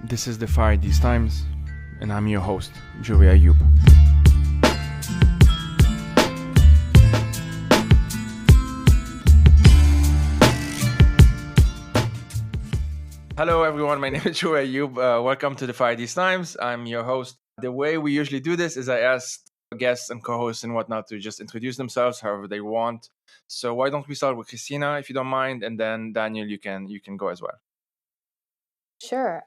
This is the Fire These Times, and I'm your host, Joey Ayoub. Hello, everyone. My name is Joey Ayoub. Welcome to the Fire These Times. I'm your host. The way we usually do this is I ask guests and co-hosts and whatnot to just introduce themselves however they want. So why don't we start with Christina, if you don't mind, and then Daniel, you can go as well. Sure.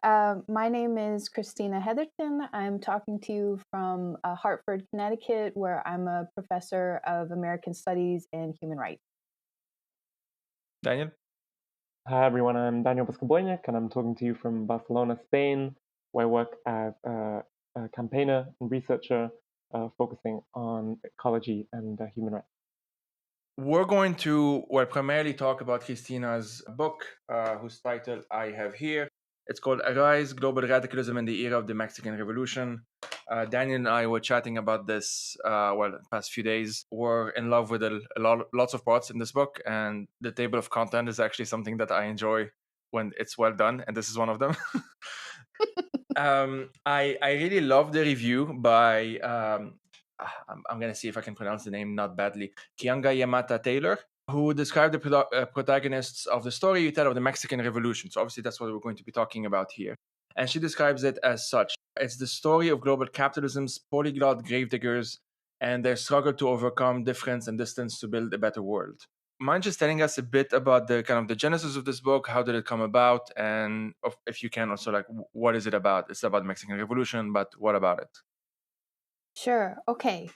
My name is Christina Heatherton. I'm talking to you from Hartford, Connecticut, where I'm a professor of American Studies and Human Rights. Daniel? Hi everyone, I'm Daniel Voskoboyn, and I'm talking to you from Barcelona, Spain, where I work as a campaigner and researcher focusing on ecology and human rights. We're going to primarily talk about Christina's book, whose title I have here. It's called Arise, Global Radicalism in the Era of the Mexican Revolution. Daniel and I were chatting about this, the past few days. We're in love with lots of parts in this book, and the table of content is actually something that I enjoy when it's well done, and this is one of them. I really love the review by, I'm going to see if I can pronounce the name not badly, Kianga Yamata Taylor, who described the protagonists of the story you tell of the Mexican Revolution. So obviously that's what we're going to be talking about here. And she describes it as such. It's the story of global capitalism's polyglot gravediggers and their struggle to overcome difference and distance to build a better world. Mind just telling us a bit about the kind of the genesis of this book? How did it come about? And if you can also, like, what is it about? It's about the Mexican Revolution, but what about it? Sure. Okay.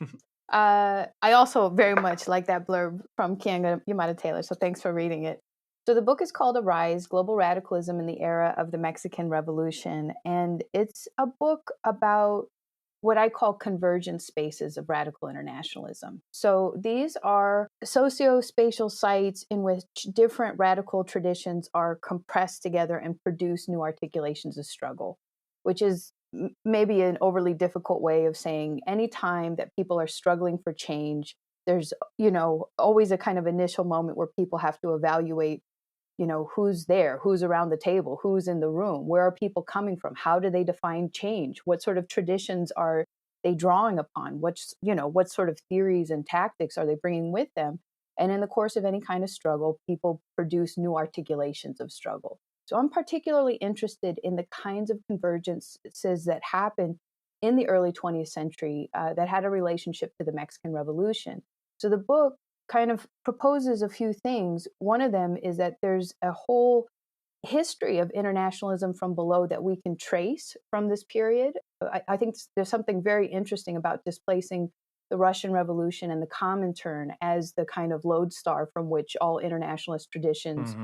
I also very much like that blurb from Kianga Yamada Taylor, so thanks for reading it. So the book is called Arise, Global Radicalism in the Era of the Mexican Revolution, and it's a book about what I call convergent spaces of radical internationalism. So these are socio-spatial sites in which different radical traditions are compressed together and produce new articulations of struggle, which is maybe an overly difficult way of saying any time that people are struggling for change, there's, always a kind of initial moment where people have to evaluate, who's there, who's around the table, who's in the room, where are people coming from, how do they define change, what sort of traditions are they drawing upon, what sort of theories and tactics are they bringing with them. And in the course of any kind of struggle, people produce new articulations of struggle. So I'm particularly interested in the kinds of convergences that happened in the early 20th century that had a relationship to the Mexican Revolution. So the book kind of proposes a few things. One of them is that there's a whole history of internationalism from below that we can trace from this period. I think there's something very interesting about displacing the Russian Revolution and the Comintern as the kind of lodestar from which all internationalist traditions,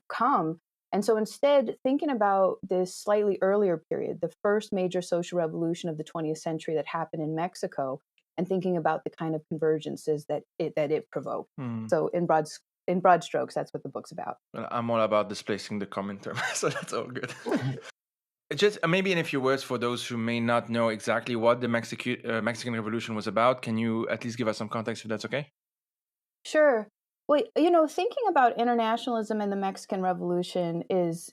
come. And so instead, thinking about this slightly earlier period, the first major social revolution of the 20th century that happened in Mexico, and thinking about the kind of convergences that it provoked. So in broad strokes, that's what the book's about. I'm all about displacing the Comintern, so that's all good. Just maybe in a few words for those who may not know exactly what the Mexican Revolution was about, can you at least give us some context if that's okay? Sure. Well, thinking about internationalism and the Mexican Revolution is,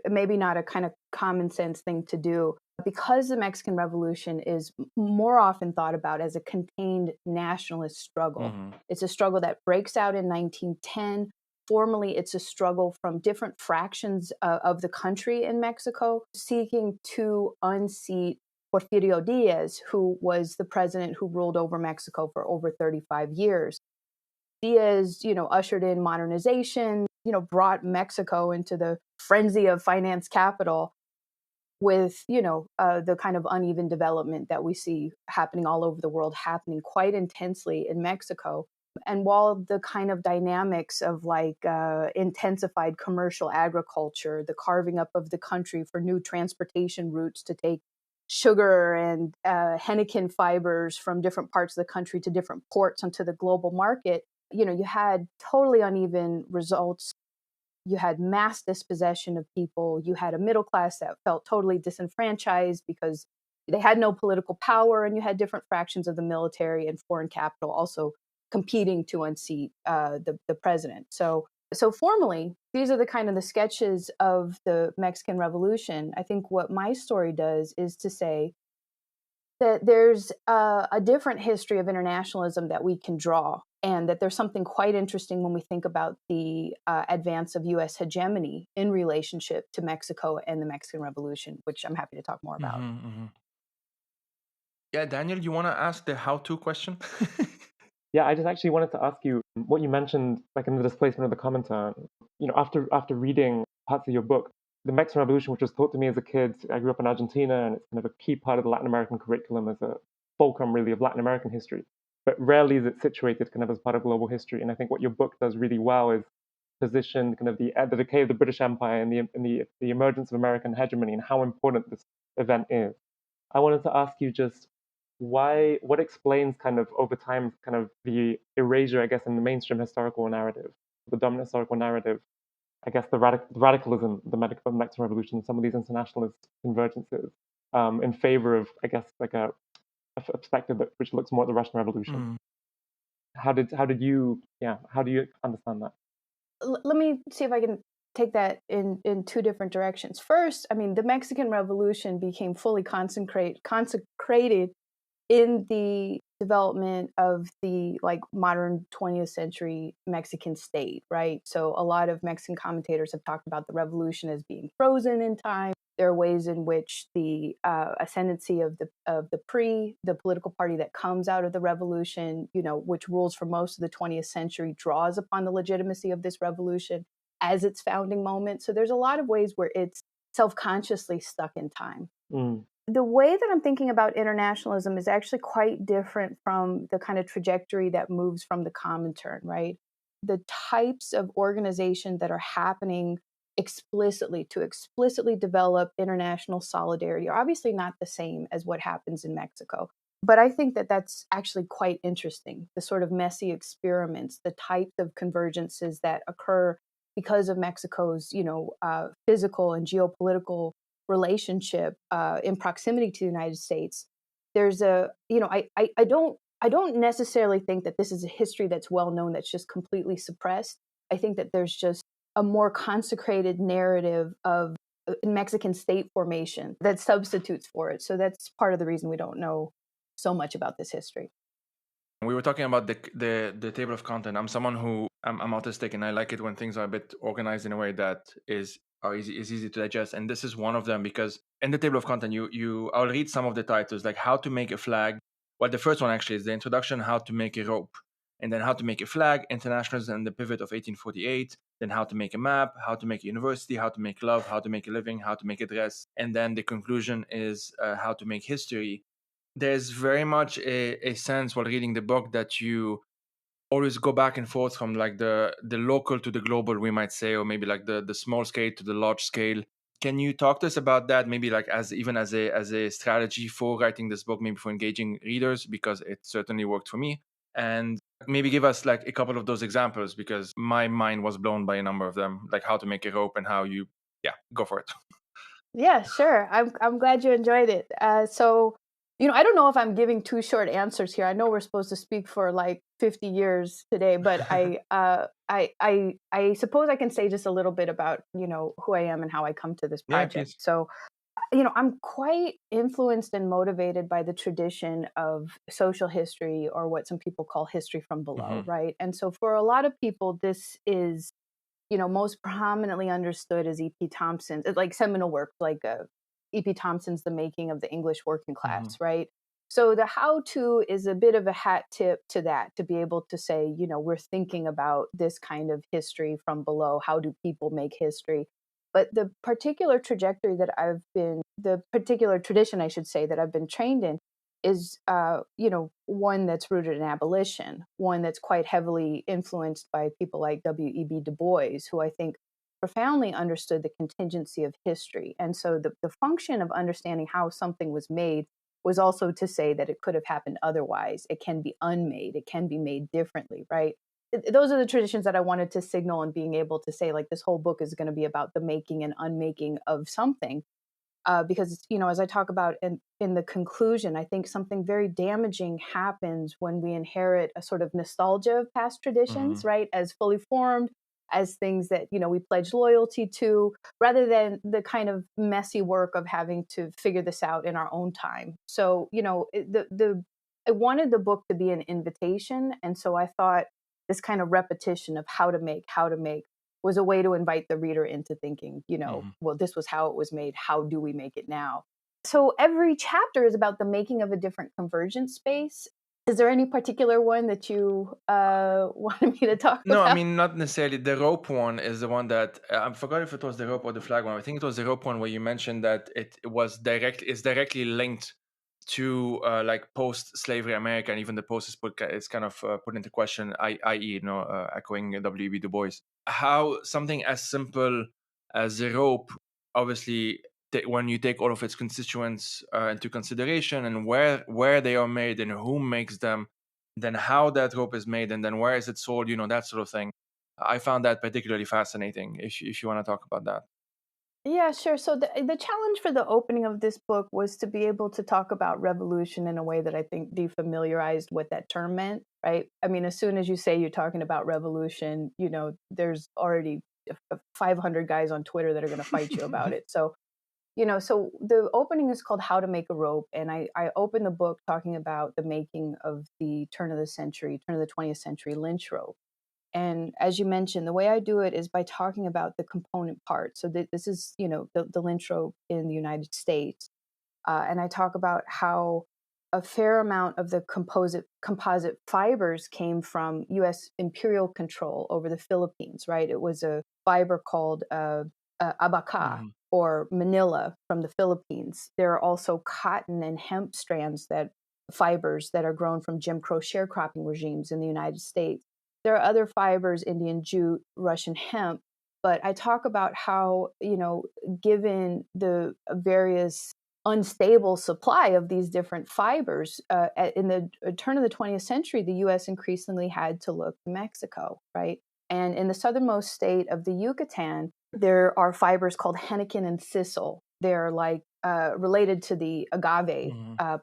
maybe not a kind of common sense thing to do, because the Mexican Revolution is more often thought about as a contained nationalist struggle. Mm-hmm. It's a struggle that breaks out in 1910. Formally, it's a struggle from different fractions of the country in Mexico seeking to unseat Porfirio Diaz, who was the president who ruled over Mexico for over 35 years. Diaz, ushered in modernization, brought Mexico into the frenzy of finance capital with, the kind of uneven development that we see happening all over the world, happening quite intensely in Mexico. And while the kind of dynamics of intensified commercial agriculture, the carving up of the country for new transportation routes to take sugar and henequen fibers from different parts of the country to different ports onto the global market, you had totally uneven results. You had mass dispossession of people. You had a middle class that felt totally disenfranchised because they had no political power, and you had different fractions of the military and foreign capital also competing to unseat the president. So So formally, these are the kind of the sketches of the Mexican Revolution. I think what my story does is to say that there's a different history of internationalism that we can draw, and that there's something quite interesting when we think about the advance of U.S. hegemony in relationship to Mexico and the Mexican Revolution, which I'm happy to talk more about. Yeah, Daniel, you want to ask the how-to question? Yeah, I just actually wanted to ask you what you mentioned, like in the displacement of the commenter. After reading parts of your book, the Mexican Revolution, which was taught to me as a kid, I grew up in Argentina, and it's kind of a key part of the Latin American curriculum as a fulcrum, really, of Latin American history. But rarely is it situated kind of as part of global history. And I think what your book does really well is position kind of the decay of the British Empire and the emergence of American hegemony and how important this event is. I wanted to ask you just what explains kind of over time kind of the erasure, I guess, in the mainstream historical narrative, the dominant historical narrative, I guess the radicalism, the Mexican Revolution, some of these internationalist convergences in favor of, I guess, like a perspective which looks more at the Russian Revolution. How do you understand that? Let me see if I can take that in two different directions. First, I mean, the Mexican Revolution became fully consecrated in the development of the modern 20th century Mexican state, right? So a lot of Mexican commentators have talked about the revolution as being frozen in time. There are ways in which the ascendancy of the political party that comes out of the revolution, which rules for most of the 20th century, draws upon the legitimacy of this revolution as its founding moment. So there's a lot of ways where it's self-consciously stuck in time. The way that I'm thinking about internationalism is actually quite different from the kind of trajectory that moves from the Comintern, right? The types of organization that are happening to explicitly develop international solidarity are obviously not the same as what happens in Mexico. But I think that that's actually quite interesting, the sort of messy experiments, the types of convergences that occur because of Mexico's, physical and geopolitical relationship in proximity to the United States. There's I don't necessarily think that this is a history that's well known, that's just completely suppressed. I think that there's just a more consecrated narrative of Mexican state formation that substitutes for it. So that's part of the reason we don't know so much about this history. We were talking about the table of content. I'm someone who I'm autistic, and I like it when things are a bit organized in a way that is easy to digest. And this is one of them, because in the table of content, I'll read some of the titles, like how to make a flag. Well, the first one actually is the introduction, how to make a rope, and then how to make a flag, internationalism and the pivot of 1848. Then how to make a map, how to make a university, how to make love, how to make a living, how to make a dress, and then the conclusion is how to make history. There's very much a sense while reading the book that you always go back and forth from like the local to the global, we might say, or maybe like the small scale to the large scale. Can you talk to us about that, maybe like as a strategy for writing this book, maybe for engaging readers, because it certainly worked for me, and maybe give us like a couple of those examples, because my mind was blown by a number of them, like how to make a rope and how you go for it. Yeah, sure. I'm glad you enjoyed it. So I don't know if I'm giving too short answers here. I know we're supposed to speak for like 50 years today, but I suppose I can say just a little bit about, who I am and how I come to this project. Yeah, so, I'm quite influenced and motivated by the tradition of social history, or what some people call history from below, right? And so for a lot of people, this is, most prominently understood as E.P. Thompson, like seminal work, like E.P. Thompson's The Making of the English Working Class, right? So the how-to is a bit of a hat tip to that, to be able to say, we're thinking about this kind of history from below. How do people make history? But the particular trajectory the particular tradition, I should say, that I've been trained in is, one that's rooted in abolition, one that's quite heavily influenced by people like W.E.B. Du Bois, who I think profoundly understood the contingency of history. And so the function of understanding how something was made was also to say that it could have happened otherwise. It can be unmade. It can be made differently, right? Those are the traditions that I wanted to signal, and being able to say, like, this whole book is going to be about the making and unmaking of something. Because, as I talk about in the conclusion, I think something very damaging happens when we inherit a sort of nostalgia of past traditions, right, as fully formed, as things that, we pledge loyalty to, rather than the kind of messy work of having to figure this out in our own time. So, I wanted the book to be an invitation. And so I thought this kind of repetition of how to make was a way to invite the reader into thinking, well, this was how it was made. How do we make it now? So every chapter is about the making of a different convergent space. Is there any particular one that you wanted me to talk about? No, I mean, not necessarily. The rope one is the one that I forgot if it was the rope or the flag one. I think it was the rope one where you mentioned that it was directly linked to like post-slavery America, and even the post is kind of put into question, i.e., echoing W.E.B. Du Bois. How something as simple as the rope, obviously, when you take all of its constituents into consideration, and where they are made and who makes them, then how that rope is made, and then where is it sold, that sort of thing. I found that particularly fascinating, if you want to talk about that. Yeah, sure. So the challenge for the opening of this book was to be able to talk about revolution in a way that I think defamiliarized what that term meant, right? I mean, as soon as you say you're talking about revolution, there's already 500 guys on Twitter that are going to fight you about it. So, so the opening is called How to Make a Rope. And I open the book talking about the making of the turn of the 20th century lynch rope. And as you mentioned, the way I do it is by talking about the component parts. So this is, the lynch rope in the United States. And I talk about how a fair amount of the composite fibers came from U.S. imperial control over the Philippines, right? It was a fiber called abaca or manila from the Philippines. There are also cotton and hemp fibers that are grown from Jim Crow sharecropping regimes in the United States. There are other fibers, Indian jute, Russian hemp, but I talk about how, given the various unstable supply of these different fibers, in the turn of the 20th century, the U.S. increasingly had to look to Mexico, right? And in the southernmost state of the Yucatan, there are fibers called henequen and thistle. They're like related to the agave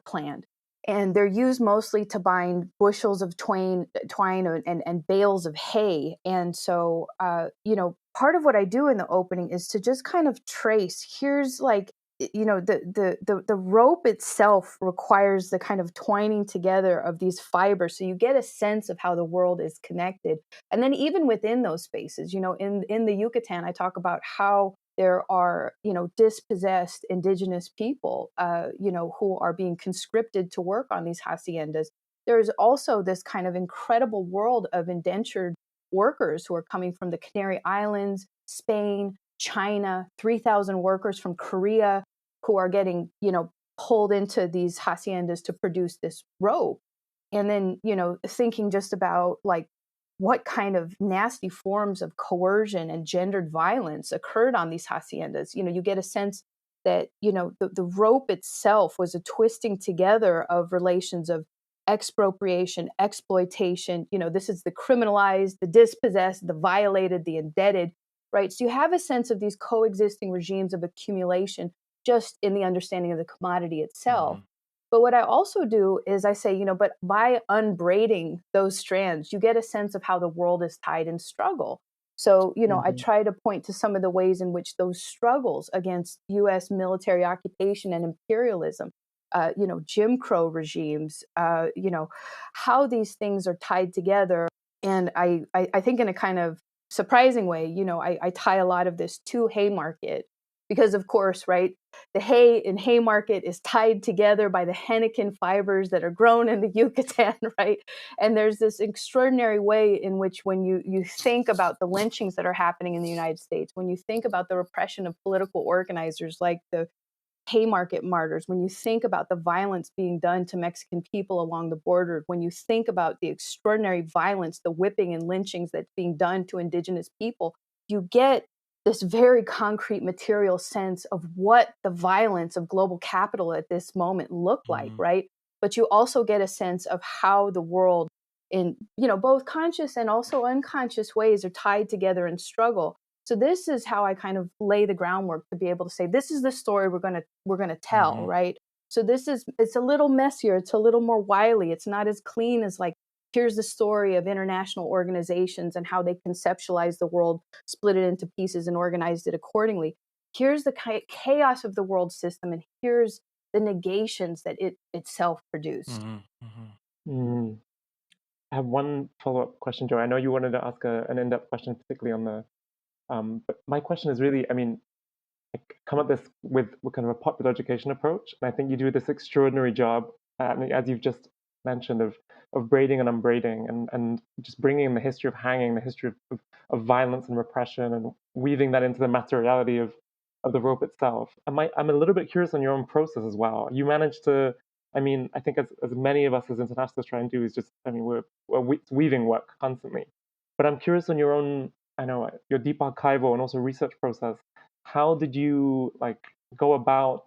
plant. And they're used mostly to bind bushels of twine and bales of hay. And so, part of what I do in the opening is to just kind of trace. Here's like, the rope itself requires the kind of twining together of these fibers, so you get a sense of how the world is connected. And then even within those spaces, in the Yucatan, I talk about how there are, dispossessed indigenous people, who are being conscripted to work on these haciendas. There's also this kind of incredible world of indentured workers who are coming from the Canary Islands, Spain, China, 3,000 workers from Korea who are getting, pulled into these haciendas to produce this rope. And then, thinking just about like what kind of nasty forms of coercion and gendered violence occurred on these haciendas. You get a sense that, the rope itself was a twisting together of relations of expropriation, exploitation. This is the criminalized, the dispossessed, the violated, the indebted, right? So you have a sense of these coexisting regimes of accumulation just in the understanding of the commodity itself. But what I also do is I say, but by unbraiding those strands, you get a sense of how the world is tied in struggle. So, I try to point to some of the ways in which those struggles against U.S. military occupation and imperialism, Jim Crow regimes, how these things are tied together. And I think in a kind of surprising way, I tie a lot of this to Haymarket. Because of course, right, the hay in Haymarket is tied together by the henequen fibers that are grown in the Yucatan, right? And there's this extraordinary way in which when you think about the lynchings that are happening in the United States, when you think about the repression of political organizers like the Haymarket martyrs, when you think about the violence being done to Mexican people along the border, when you think about the extraordinary violence, the whipping and lynchings that's being done to indigenous people, you get this very concrete material sense of what the violence of global capital at this moment looked like, right? But you also get a sense of how the world in, both conscious and also unconscious ways are tied together in struggle. So this is how I kind of lay the groundwork to be able to say, this is the story we're going to tell, right? So it's a little messier, it's a little more wily, it's not as clean as like here's the story of international organizations and how they conceptualized the world, split it into pieces and organized it accordingly. Here's the chaos of the world system, and here's the negations that it itself produced. I have one follow-up question, Joy. I know you wanted to ask an in-depth question, particularly on the, but my question is really, I mean, I come at this with kind of a popular education approach, and I think you do this extraordinary job, as you've just mentioned, of braiding and unbraiding, and just bringing in the history of hanging, the history of violence and repression, and weaving that into the materiality of the rope itself. I'm a little bit curious on your own process as well. You managed to, I mean, I think as many of us as internationalists try and do is just, I mean, we're weaving work constantly. But I'm curious on your own, I know, your deep archival and also research process. How did you go about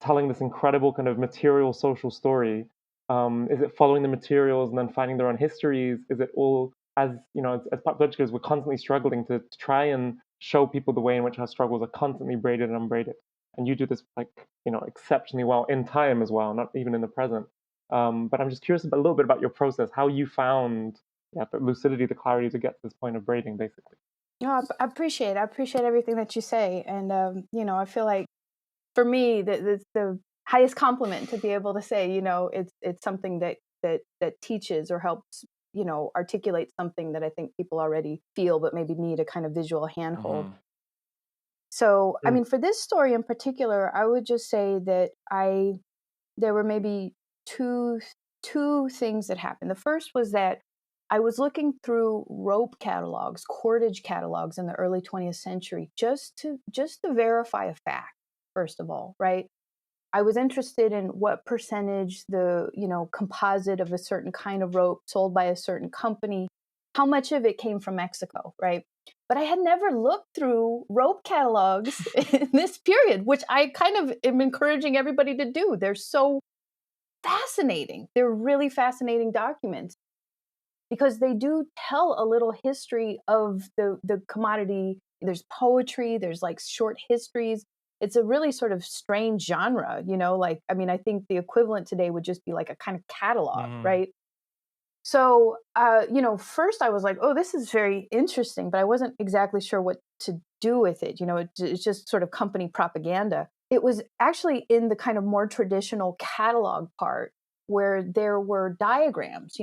telling this incredible kind of material social story? Is it following the materials and then finding their own histories? Is it all, as you know, as popular educators, we're constantly struggling to try and show people the way in which our struggles are constantly braided and unbraided. And you do this exceptionally well in time as well, not even in the present. But I'm just curious a little bit about your process, how you found the lucidity, the clarity to get to this point of braiding, basically. No, I appreciate everything that you say, and I feel like for me the highest compliment to be able to say, it's something that teaches or helps, articulate something that I think people already feel, but maybe need a kind of visual handhold. So, I mean, for this story in particular, I would just say that there were maybe two things that happened. The first was that I was looking through rope catalogs, cordage catalogs in the early 20th century, just to verify a fact, first of all, right? I was interested in what percentage the, composite of a certain kind of rope sold by a certain company, how much of it came from Mexico, right? But I had never looked through rope catalogs in this period, which I kind of am encouraging everybody to do. They're so fascinating. They're really fascinating documents because they do tell a little history of the commodity. There's poetry, there's like short histories. It's a really sort of strange genre, I think the equivalent today would just be like a kind of catalog, right? So, first I was like, oh, this is very interesting, but I wasn't exactly sure what to do with it. It's just sort of company propaganda. It was actually in the kind of more traditional catalog part where there were diagrams,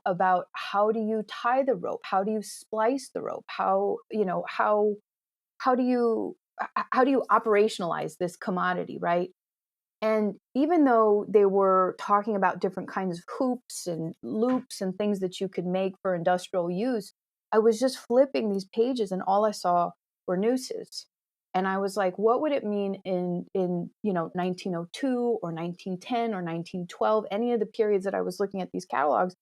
about how do you tie the rope? How do you splice the rope? How do you operationalize this commodity, right? And even though they were talking about different kinds of hoops and loops and things that you could make for industrial use, I was just flipping these pages and all I saw were nooses. And I was like, what would it mean in 1902 or 1910 or 1912, any of the periods that I was looking at these catalogs?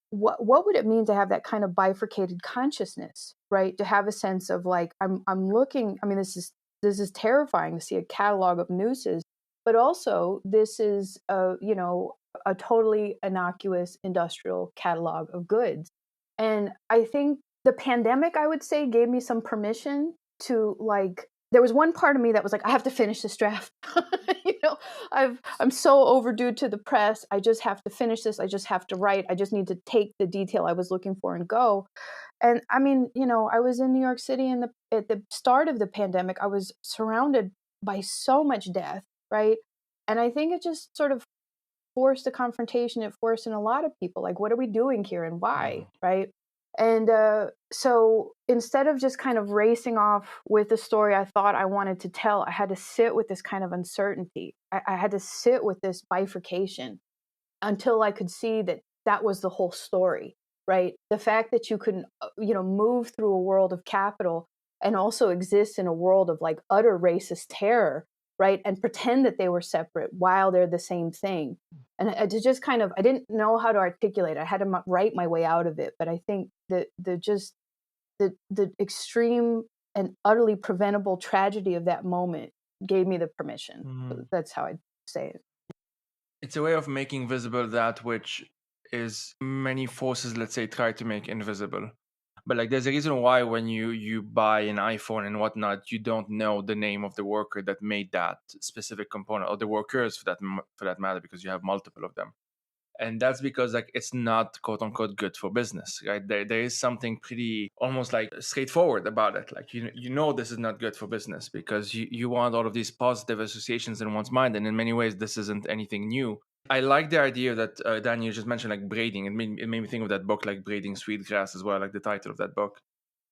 What would it mean to have that kind of bifurcated consciousness, right? To have a sense of like, I'm looking, I mean, this is terrifying to see a catalog of nooses, but also this is a totally innocuous industrial catalog of goods. And I think the pandemic, I would say, gave me some permission to there was one part of me that was like, I have to finish this draft. I'm so overdue to the press. I just have to finish this. I just have to write. I just need to take the detail I was looking for and go. And I mean, I was in New York City at the start of the pandemic. I was surrounded by so much death, right? And I think it just sort of forced a confrontation. It forced in a lot of people, like, what are we doing here and why, right? And so instead of just kind of racing off with the story I thought I wanted to tell, I had to sit with this kind of uncertainty. I had to sit with this bifurcation until I could see that was the whole story, right? The fact that you can, move through a world of capital and also exist in a world of like utter racist terror, right? And pretend that they were separate while they're the same thing. And I just kind of, I didn't know how to articulate it. I had to write my way out of it. But I think the extreme and utterly preventable tragedy of that moment gave me the permission. So that's how I'd say it. It's a way of making visible that which is many forces, let's say, try to make invisible. But like, there's a reason why when you buy an iPhone and whatnot, you don't know the name of the worker that made that specific component, or the workers for that matter, because you have multiple of them. And that's because like it's not quote unquote good for business, right? There is something pretty almost like straightforward about it. Like you know this is not good for business because you want all of these positive associations in one's mind, and in many ways this isn't anything new. I like the idea that Daniel just mentioned, like braiding. It made me think of that book, like Braiding Sweetgrass as well, like the title of that book.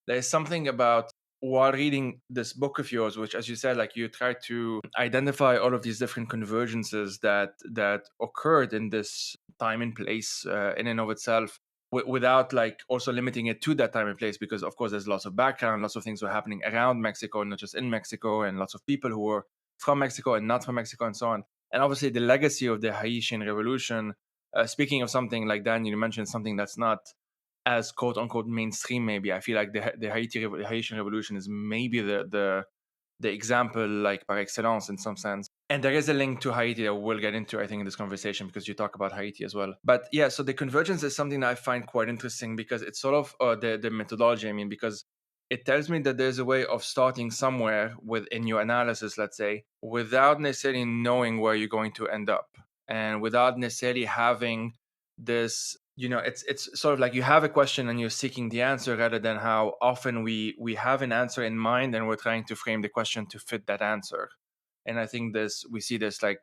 There's something about while reading this book of yours, which, as you said, like you try to identify all of these different convergences that occurred in this time and place in and of itself, without like also limiting it to that time and place, because of course there's lots of background, lots of things were happening around Mexico, not just in Mexico, and lots of people who were from Mexico and not from Mexico, and so on. And obviously the legacy of the Haitian Revolution. Speaking of something like Daniel, you mentioned something that's not as quote unquote mainstream. Maybe I feel like the Haitian Revolution is maybe the example like par excellence in some sense. And there is a link to Haiti that we'll get into, I think, in this conversation, because you talk about Haiti as well. But yeah, so the convergence is something that I find quite interesting, because it's sort of the methodology. I mean, because it tells me that there's a way of starting somewhere within your analysis, let's say, without necessarily knowing where you're going to end up, and without necessarily having this, it's sort of like you have a question and you're seeking the answer, rather than how often we have an answer in mind and we're trying to frame the question to fit that answer. And I think we see this like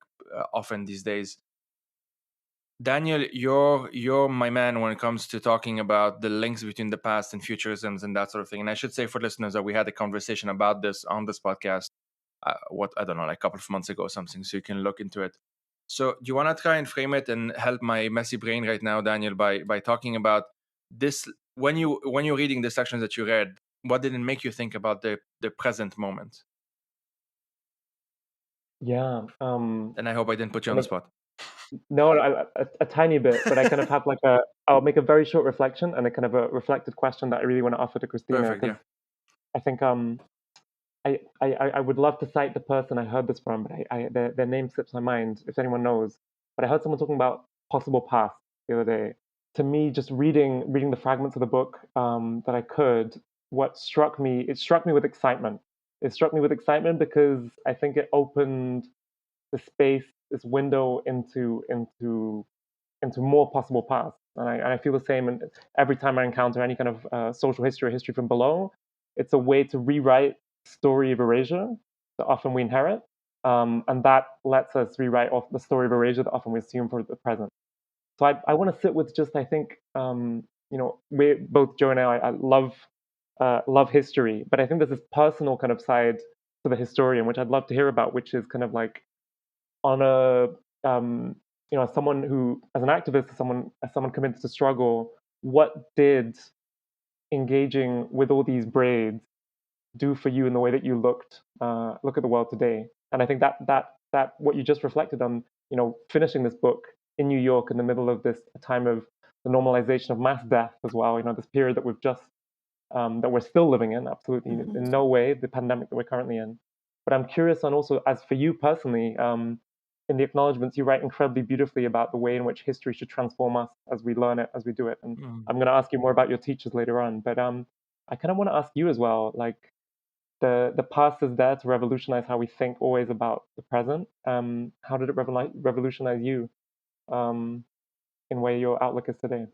often these days. Daniel, you're my man when it comes to talking about the links between the past and futurisms and that sort of thing. And I should say for listeners that we had a conversation about this on this podcast, I don't know, like a couple of months ago or something, so you can look into it. So do you want to try and frame it and help my messy brain right now, Daniel, by talking about this? When you're reading the sections that you read, what did it make you think about the present moment? Yeah. And I hope I didn't put you on the spot. No, a tiny bit, but I kind of have I'll make a very short reflection and a kind of a reflected question that I really want to offer to Christina. Perfect, yeah. I think I would love to cite the person I heard this from, but their name slips my mind, if anyone knows. But I heard someone talking about possible past the other day. To me, just reading the fragments of the book that I could, it struck me with excitement. It struck me with excitement because I think it opened the space, this window into more possible paths. And I feel the same. And every time I encounter any kind of social history or history from below, it's a way to rewrite the story of erasure that often we inherit. And that lets us rewrite off the story of erasure that often we assume for the present. So I want to sit with just, I think, we both Joe and I love history, but I think there's this personal kind of side to the historian, which I'd love to hear about, which is kind of like on a as someone who, as an activist, as someone committed to struggle, what did engaging with all these braids do for you in the way that you look at the world today? And I think that what you just reflected on, finishing this book in New York in the middle of this time of the normalization of mass death as well, this period that we've just that we're still living in, absolutely in no way the pandemic that we're currently in. But I'm curious on also, as for you personally, in the acknowledgements, you write incredibly beautifully about the way in which history should transform us as we learn it, as we do it. And I'm going to ask you more about your teachers later on. But I kind of want to ask you as well, like the past is there to revolutionize how we think always about the present. How did it revolutionize you in where your outlook is today?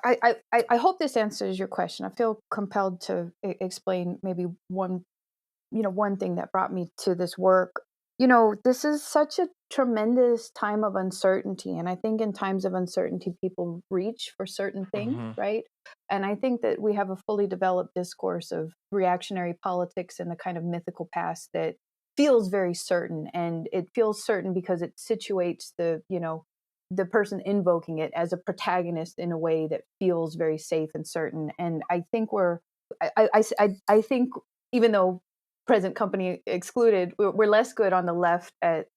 I hope this answers your question. I feel compelled to explain maybe one thing that brought me to this work. This is such a tremendous time of uncertainty. And I think in times of uncertainty, people reach for certain things, right? And I think that we have a fully developed discourse of reactionary politics and the kind of mythical past that feels very certain. And it feels certain because it situates the person invoking it as a protagonist in a way that feels very safe and certain. And I think I think even though present company excluded, we're less good on the left at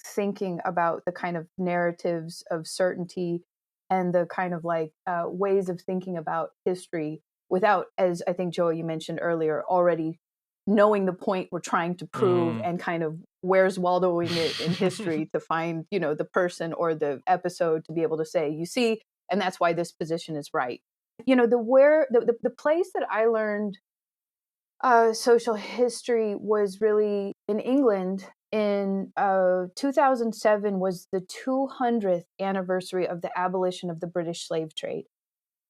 thinking about the kind of narratives of certainty and the kind of like ways of thinking about history without, as I think Joe, you mentioned earlier, already knowing the point we're trying to prove and kind of where's Waldoing it in history to find the person or the episode to be able to say, you see, and that's why this position is right. The place that I learned social history was really in England, in 2007 was the 200th anniversary of the abolition of the British slave trade.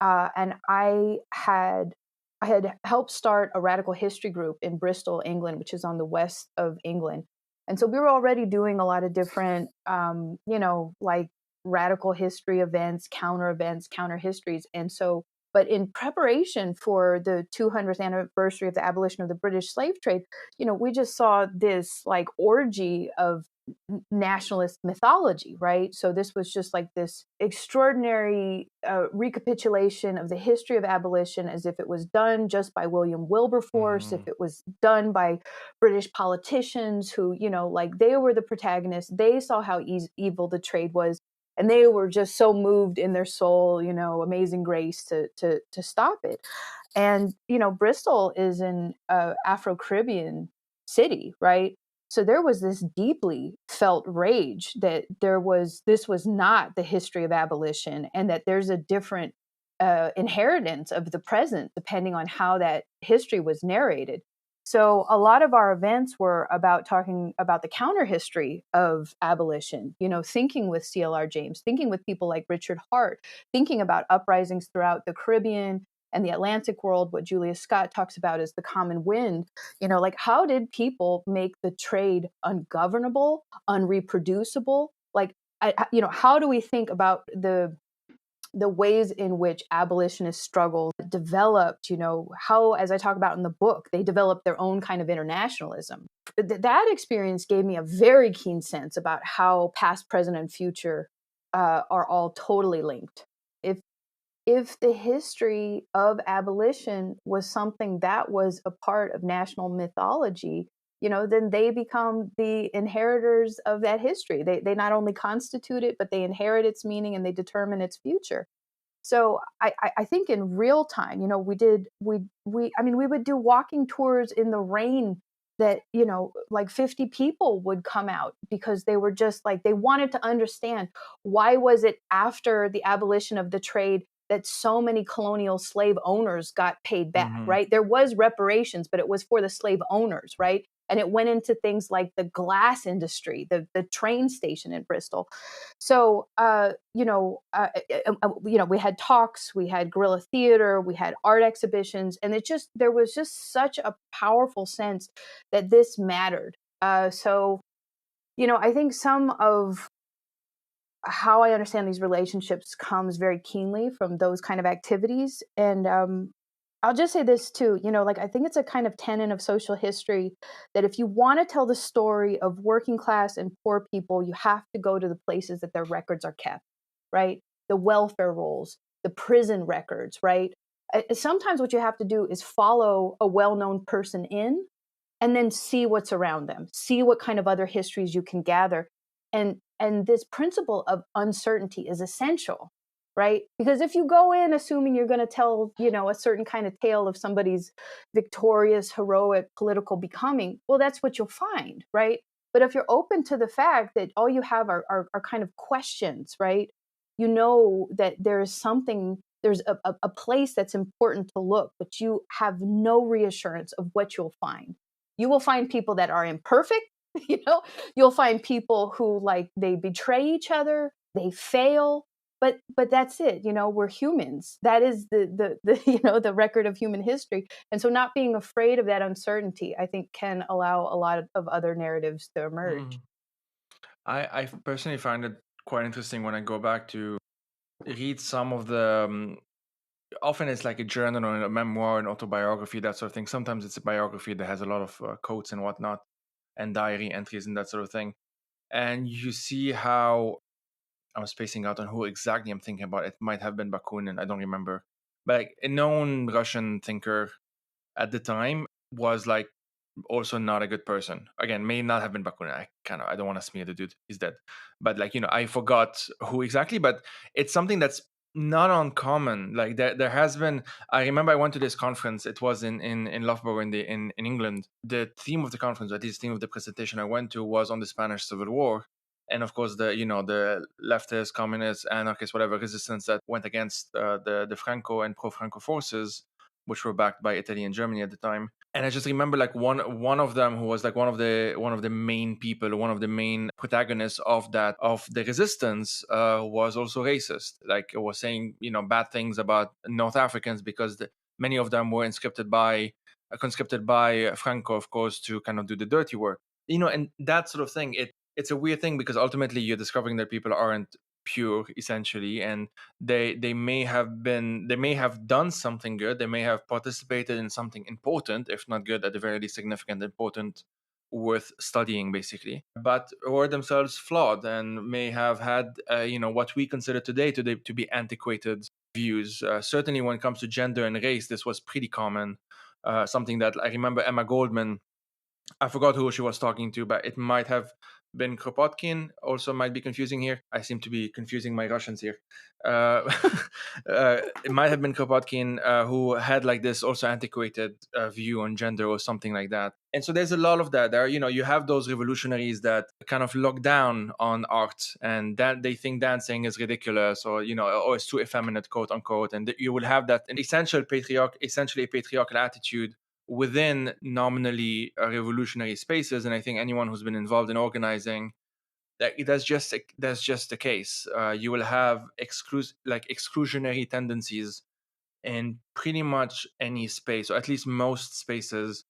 And I had helped start a radical history group in Bristol, England, which is on the west of England. And so we were already doing a lot of different, like radical history events, counter histories. And so, but in preparation for the 200th anniversary of the abolition of the British slave trade, we just saw this like orgy of nationalist mythology, right? So this was just like this extraordinary recapitulation of the history of abolition as if it was done just by William Wilberforce, if it was done by British politicians who, like they were the protagonists. They saw how evil the trade was, and they were just so moved in their soul, amazing grace to stop it. And, Bristol is an Afro-Caribbean city, right? So there was this deeply felt rage that this was not the history of abolition, and that there's a different inheritance of the present depending on how that history was narrated. So a lot of our events were about talking about the counter history of abolition, thinking with C.L.R. James, thinking with people like Richard Hart, thinking about uprisings throughout the Caribbean and the Atlantic world, what Julia Scott talks about as the common wind. Like how did people make the trade ungovernable, unreproducible? Like, how do we think about the ways in which abolitionists struggle developed, how, as I talk about in the book, they developed their own kind of internationalism. That experience gave me a very keen sense about how past, present, and future are all totally linked. If the history of abolition was something that was a part of national mythology, then they become the inheritors of that history. They not only constitute it, but they inherit its meaning and they determine its future. So I think in real time, we would do walking tours in the rain that, like 50 people would come out because they were just like, they wanted to understand why was it after the abolition of the trade that so many colonial slave owners got paid back, right? There was reparations, but it was for the slave owners, right? And it went into things like the glass industry, the train station in Bristol. So, we had talks, we had guerrilla theater, we had art exhibitions, and there was just such a powerful sense that this mattered. So, I think some of how I understand these relationships comes very keenly from those kind of activities. And I'll just say this too, I think it's a kind of tenet of social history that if you want to tell the story of working class and poor people, you have to go to the places that their records are kept, right? The welfare rolls, the prison records, right? Sometimes what you have to do is follow a well-known person in and then see what's around them, see what kind of other histories you can gather. And this principle of uncertainty is essential, right? Because if you go in assuming you're going to tell, a certain kind of tale of somebody's victorious, heroic political becoming, well, that's what you'll find, right? But if you're open to the fact that all you have are kind of questions, right? That there's a place that's important to look, but you have no reassurance of what you'll find. You will find people that are imperfect. You'll find people who they betray each other, they fail, but that's it. We're humans. That is the record of human history. And so not being afraid of that uncertainty, I think, can allow a lot of other narratives to emerge. I personally find it quite interesting when I go back to read some of the often it's like a journal or a memoir, an autobiography, that sort of thing. Sometimes it's a biography that has a lot of quotes and whatnot, and diary entries and that sort of thing. And you see how I'm spacing out on who exactly I'm thinking about. It might have been Bakunin, I don't remember. But a known Russian thinker at the time was also not a good person. Again, may not have been Bakunin. I don't want to smear the dude. He's dead. But I forgot who exactly. But it's something that's not uncommon. There has been. I remember I went to this conference. It was in Loughborough in England. The theme of the conference, or at least the theme of the presentation I went to, was on the Spanish Civil War, and of course the leftist, communist, anarchist, whatever resistance that went against the Franco and pro-Franco forces, which were backed by Italy and Germany at the time. And I just remember like one of them who was like one of the main people, one of the main protagonists of the resistance, was also racist. Like, it was saying, bad things about North Africans because many of them were conscripted by Franco, of course, to kind of do the dirty work. And that sort of thing. It's a weird thing because ultimately you're discovering that people aren't pure, essentially, and they may have done something good, they may have participated in something important, if not good, at the very least significant, important, worth studying, basically, but were themselves flawed and may have had what we consider today to be antiquated views. Certainly when it comes to gender and race, this was pretty common. Something that I remember Emma Goldman, I forgot who she was talking to, but it might have been Kropotkin. Also, might be confusing here. I seem to be confusing my Russians here. Uh, it might have been Kropotkin, who had like this also antiquated view on gender or something like that. And so there's a lot of that. There, you have those revolutionaries that kind of look down on art and that they think dancing is ridiculous or or it's too effeminate, quote unquote. And you will have that essentially a patriarchal attitude within nominally revolutionary spaces. And I think anyone who's been involved in organizing, that's just the case. You will have exclusionary tendencies in pretty much any space, or at least most spaces.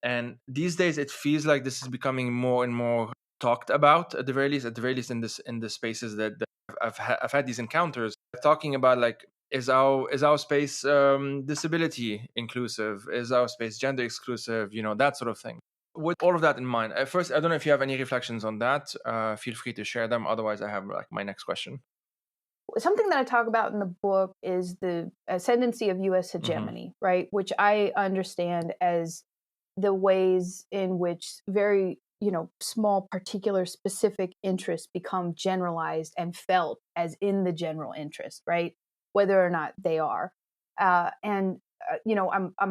And these days it feels like this is becoming more and more talked about, at the very least in the spaces that I've had these encounters, talking about like, is our space disability inclusive, is our space gender exclusive, that sort of thing. With all of that in mind, first, I don't know if you have any reflections on that. Feel free to share them, otherwise I have like my next question. Something that I talk about in the book is the ascendancy of U.S. hegemony, right? Which I understand as the ways in which very, small, particular, specific interests become generalized and felt as in the general interest, right? Whether or not they are. I'm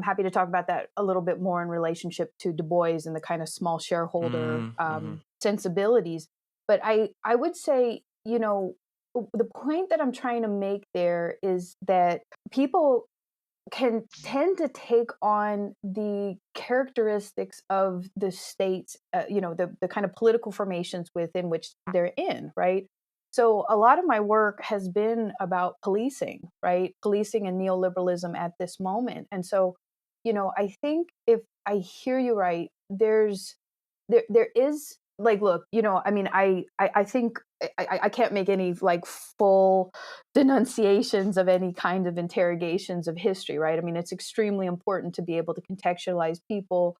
happy to talk about that a little bit more in relationship to Du Bois and the kind of small shareholder sensibilities. But I would say, the point that I'm trying to make there is that people can tend to take on the characteristics of the states, the kind of political formations within which they're in, right? So a lot of my work has been about policing, right? Policing and neoliberalism at this moment. And so, I think if I hear you right, there is like, look, I think I can't make any like full denunciations of any kind of interrogations of history, right? I mean, it's extremely important to be able to contextualize people.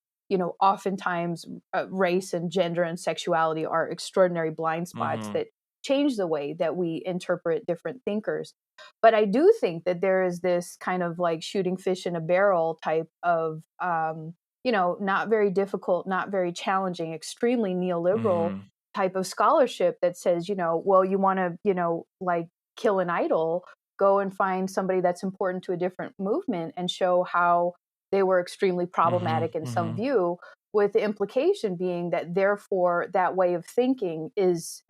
Oftentimes race and gender and sexuality are extraordinary blind spots that change the way that we interpret different thinkers. But I do think that there is this kind of like shooting fish in a barrel type of not very difficult, not very challenging, extremely neoliberal type of scholarship that says, well, you want to, like kill an idol, go and find somebody that's important to a different movement and show how they were extremely problematic in some view, with the implication being that therefore that way of thinking is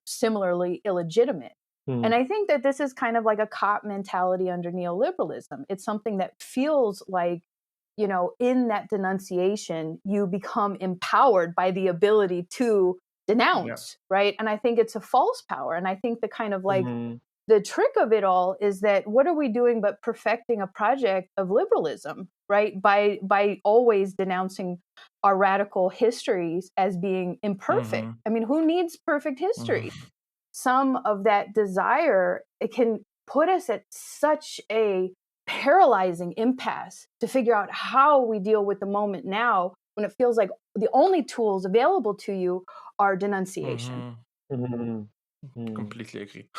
similarly illegitimate. And I think that this is kind of like a cop mentality under neoliberalism. It's something that feels like, in that denunciation, you become empowered by the ability to denounce, right? And I think it's a false power. And I think the kind of like the trick of it all is that what are we doing but perfecting a project of liberalism, right? By always denouncing our radical histories as being imperfect. I mean, who needs perfect history? Some of that desire, it can put us at such a paralyzing impasse to figure out how we deal with the moment now when it feels like the only tools available to you are denunciation. Completely agree.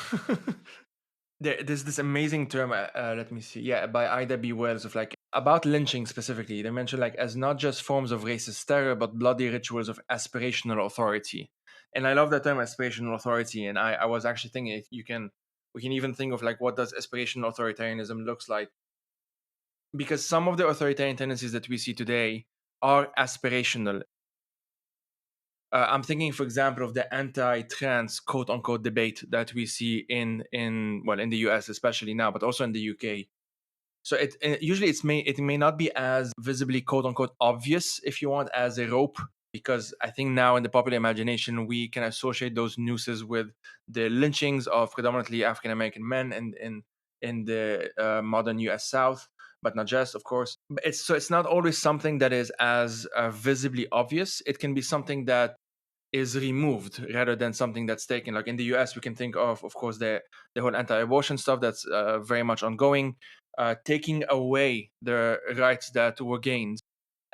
There's this amazing term, let me see, by Ida B. Wells, of like about lynching specifically. They mention like as not just forms of racist terror, but bloody rituals of aspirational authority. And I love that term, aspirational authority. And I was actually thinking if we can even think of like what does aspirational authoritarianism looks like, because some of the authoritarian tendencies that we see today are aspirational. I'm thinking, for example, of the anti-trans quote unquote debate that we see in the US, especially now, but also in the UK. So usually it may not be as visibly quote unquote obvious, if you want, as a rope, because I think now in the popular imagination we can associate those nooses with the lynchings of predominantly African American men in the modern U.S. South, but not just, of course. It's not always something that is as visibly obvious. It can be something that is removed rather than something that's taken. Like in the US, we can think of course, the whole anti-abortion stuff that's very much ongoing, taking away the rights that were gained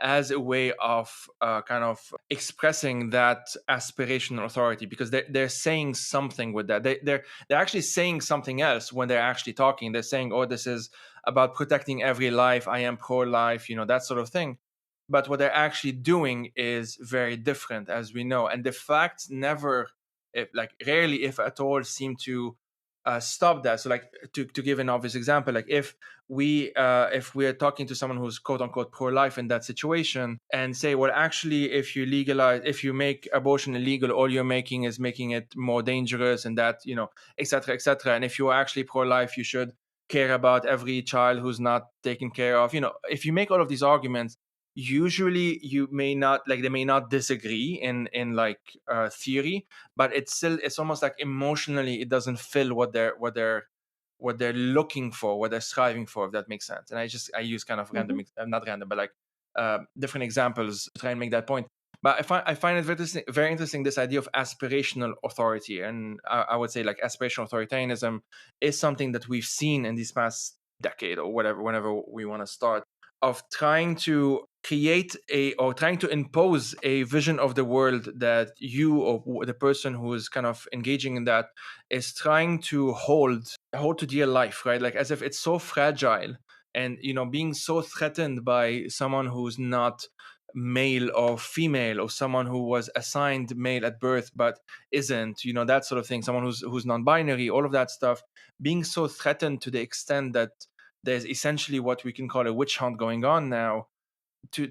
as a way of kind of expressing that aspirational authority, because they're saying something with that. They're actually saying something else when they're actually talking. They're saying, oh, this is about protecting every life. I am pro-life, that sort of thing. But what they're actually doing is very different, as we know. And the facts never, rarely, if at all, seem to stop that. So, like, to give an obvious example, like if we're talking to someone who's quote unquote pro-life in that situation and say, well, actually, if you make abortion illegal, all you're making is making it more dangerous, and that, et cetera, et cetera. And if you're actually pro-life, you should care about every child who's not taken care of. If you make all of these arguments, usually they may not disagree in theory, but it's almost like emotionally it doesn't fill what they're looking for, what they're striving for, if that makes sense. And I use kind of random, not random, but like different examples to try and make that point. But I find it very interesting, this idea of aspirational authority. And I would say like aspirational authoritarianism is something that we've seen in this past decade or whatever, whenever we want to start, of trying to create or trying to impose a vision of the world that you or the person who is kind of engaging in that is trying to hold to dear life, right? Like as if it's so fragile, and being so threatened by someone who's not male or female, or someone who was assigned male at birth but isn't, that sort of thing, someone who's non-binary, all of that stuff, being so threatened to the extent that there's essentially what we can call a witch hunt going on now. To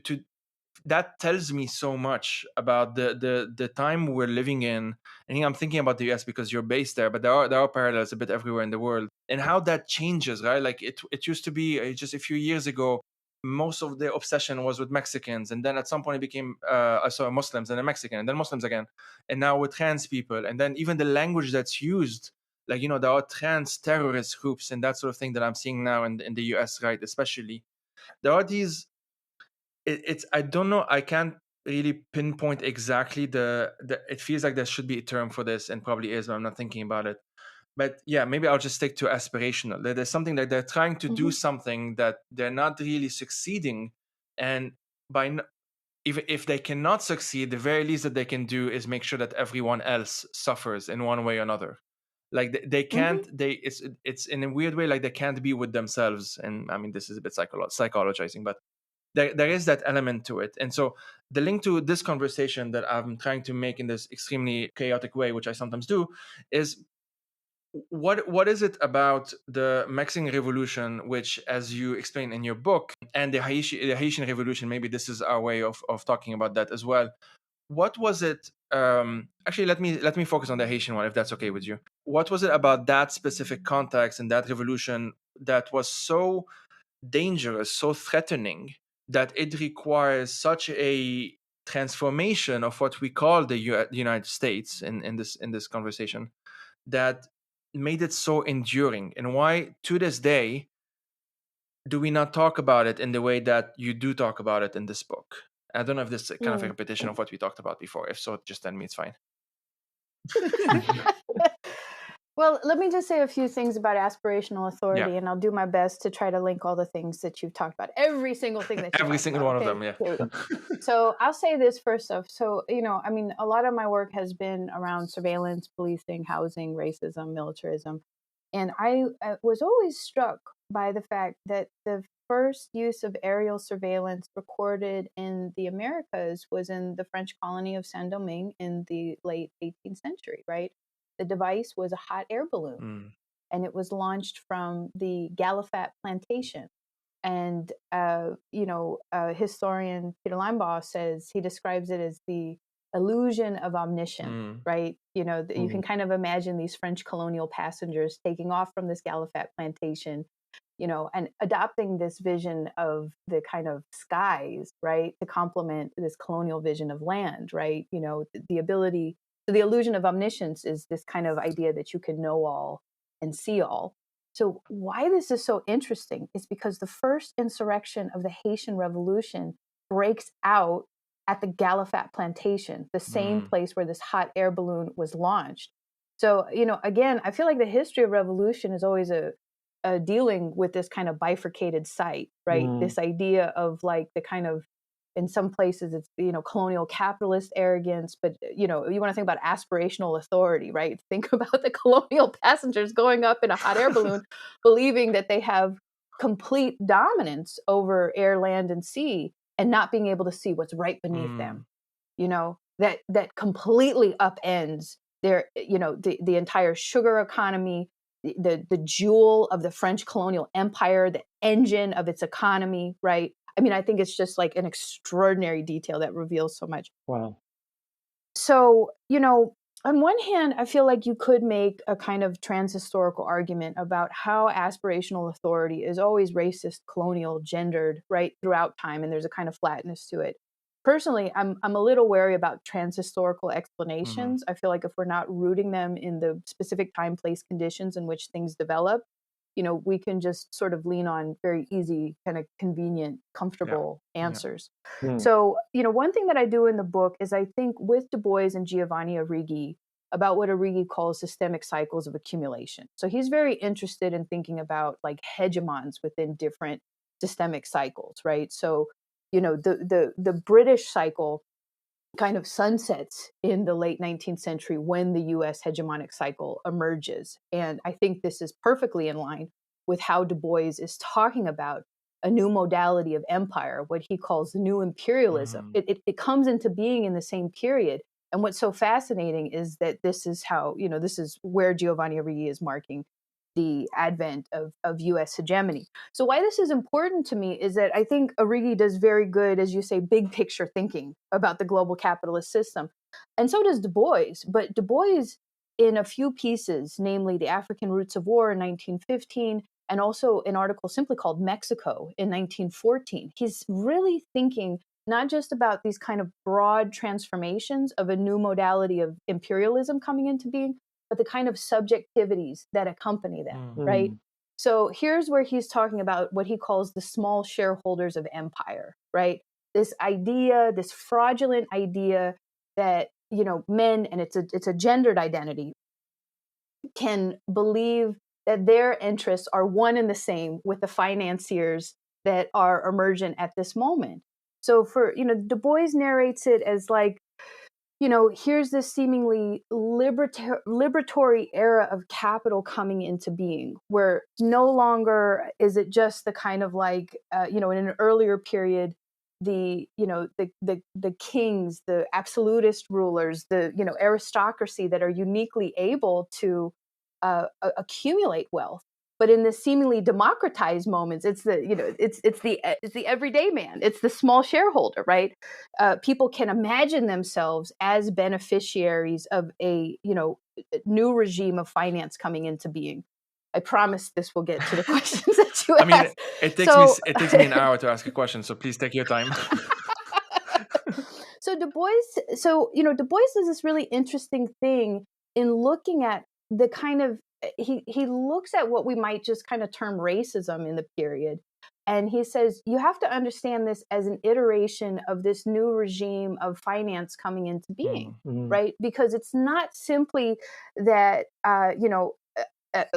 That tells me so much about the time we're living in. And I'm thinking about the US because you're based there, but there are parallels a bit everywhere in the world, and how that changes, right? Like it used to be just a few years ago, most of the obsession was with Mexicans, and then at some point it became Muslims, and then Mexican, and then Muslims again, and now with trans people, and then even the language that's used, like there are trans terrorist groups and that sort of thing that I'm seeing now in the US, right? Especially there are these. It's I don't know. I can't really pinpoint exactly the. It feels like there should be a term for this, and probably is, but I'm not thinking about it. But yeah, maybe I'll just stick to aspirational. There's something that they're trying to do something that they're not really succeeding, and if they cannot succeed, the very least that they can do is make sure that everyone else suffers in one way or another. Like they can't. It's in a weird way, like they can't be with themselves. And I mean, this is a bit psychologizing, but there is that element to it. And so the link to this conversation that I'm trying to make in this extremely chaotic way, which I sometimes do, is what is it about the Mexican Revolution, which, as you explain in your book, and the Haitian Revolution, maybe this is our way of talking about that as well. What was it? Actually, let me focus on the Haitian one, if that's okay with you. What was it about that specific context and that revolution that was so dangerous, so threatening, that it requires such a transformation of what we call the United States in this conversation, that made it so enduring? And why to this day do we not talk about it in the way that you do talk about it in this book? I don't know if this is kind of a repetition of what we talked about before. If so, just tell me, it's fine. Well, let me just say a few things about aspirational authority, and I'll do my best to try to link all the things that you've talked about. Every single thing that every single one of them, yeah. So I'll say this first off. So, I mean, a lot of my work has been around surveillance, policing, housing, racism, militarism. And I was always struck by the fact that the first use of aerial surveillance recorded in the Americas was in the French colony of Saint-Domingue in the late 18th century, right? The device was a hot air balloon, and it was launched from the Galliffat plantation. And, historian Peter Linebaugh says, he describes it as the illusion of omniscience, right? You can kind of imagine these French colonial passengers taking off from this Galliffat plantation, and adopting this vision of the kind of skies, right, to complement this colonial vision of land, right? The ability, so the illusion of omniscience is this kind of idea that you can know all and see all. So why this is so interesting is because the first insurrection of the Haitian Revolution breaks out at the Galifat plantation, the same place where this hot air balloon was launched. So, again, I feel like the history of revolution is always a dealing with this kind of bifurcated site, right? This idea of like the kind of, in some places it's, colonial capitalist arrogance, but, you want to think about aspirational authority, right? Think about the colonial passengers going up in a hot air balloon, believing that they have complete dominance over air, land, and sea, and not being able to see what's right beneath them, that completely upends their, the entire sugar economy, the jewel of the French colonial empire, the engine of its economy, right? I mean, I think it's just like an extraordinary detail that reveals so much. Wow. So, on one hand, I feel like you could make a kind of transhistorical argument about how aspirational authority is always racist, colonial, gendered, right, throughout time, and there's a kind of flatness to it. Personally, I'm a little wary about transhistorical explanations. I feel like if we're not rooting them in the specific time, place, conditions in which things develop, we can just sort of lean on very easy, kind of convenient, comfortable answers. So, one thing that I do in the book is I think with Du Bois and Giovanni Arrighi about what Arrighi calls systemic cycles of accumulation. So he's very interested in thinking about like hegemons within different systemic cycles, right? So, the British cycle kind of sunsets in the late 19th century when the US hegemonic cycle emerges. And I think this is perfectly in line with how Du Bois is talking about a new modality of empire, what he calls the new imperialism. It comes into being in the same period. And what's so fascinating is that this is how, this is where Giovanni Arrighi is marking the advent of US hegemony. So why this is important to me is that I think Arrighi does very good, as you say, big picture thinking about the global capitalist system. And so does Du Bois. But Du Bois, in a few pieces, namely The African Roots of War in 1915, and also an article simply called Mexico in 1914, he's really thinking not just about these kind of broad transformations of a new modality of imperialism coming into being, but the kind of subjectivities that accompany them, right? So here's where he's talking about what he calls the small shareholders of empire, right? This idea, this fraudulent idea that, men, and it's a gendered identity, can believe that their interests are one and the same with the financiers that are emergent at this moment. So Du Bois narrates it as like, here's this seemingly liberatory era of capital coming into being, where no longer is it just the kind of like, in an earlier period, the kings, the absolutist rulers, the, aristocracy that are uniquely able to accumulate wealth. But in the seemingly democratized moments, it's the everyday man. It's the small shareholder, right? People can imagine themselves as beneficiaries of a new regime of finance coming into being. I promise this will get to the questions that you asked. It takes me an hour to ask a question, so please take your time. So Du Bois does this really interesting thing in looking at the kind of, he looks at what we might just kind of term racism in the period. And he says, you have to understand this as an iteration of this new regime of finance coming into being, right? Because it's not simply that,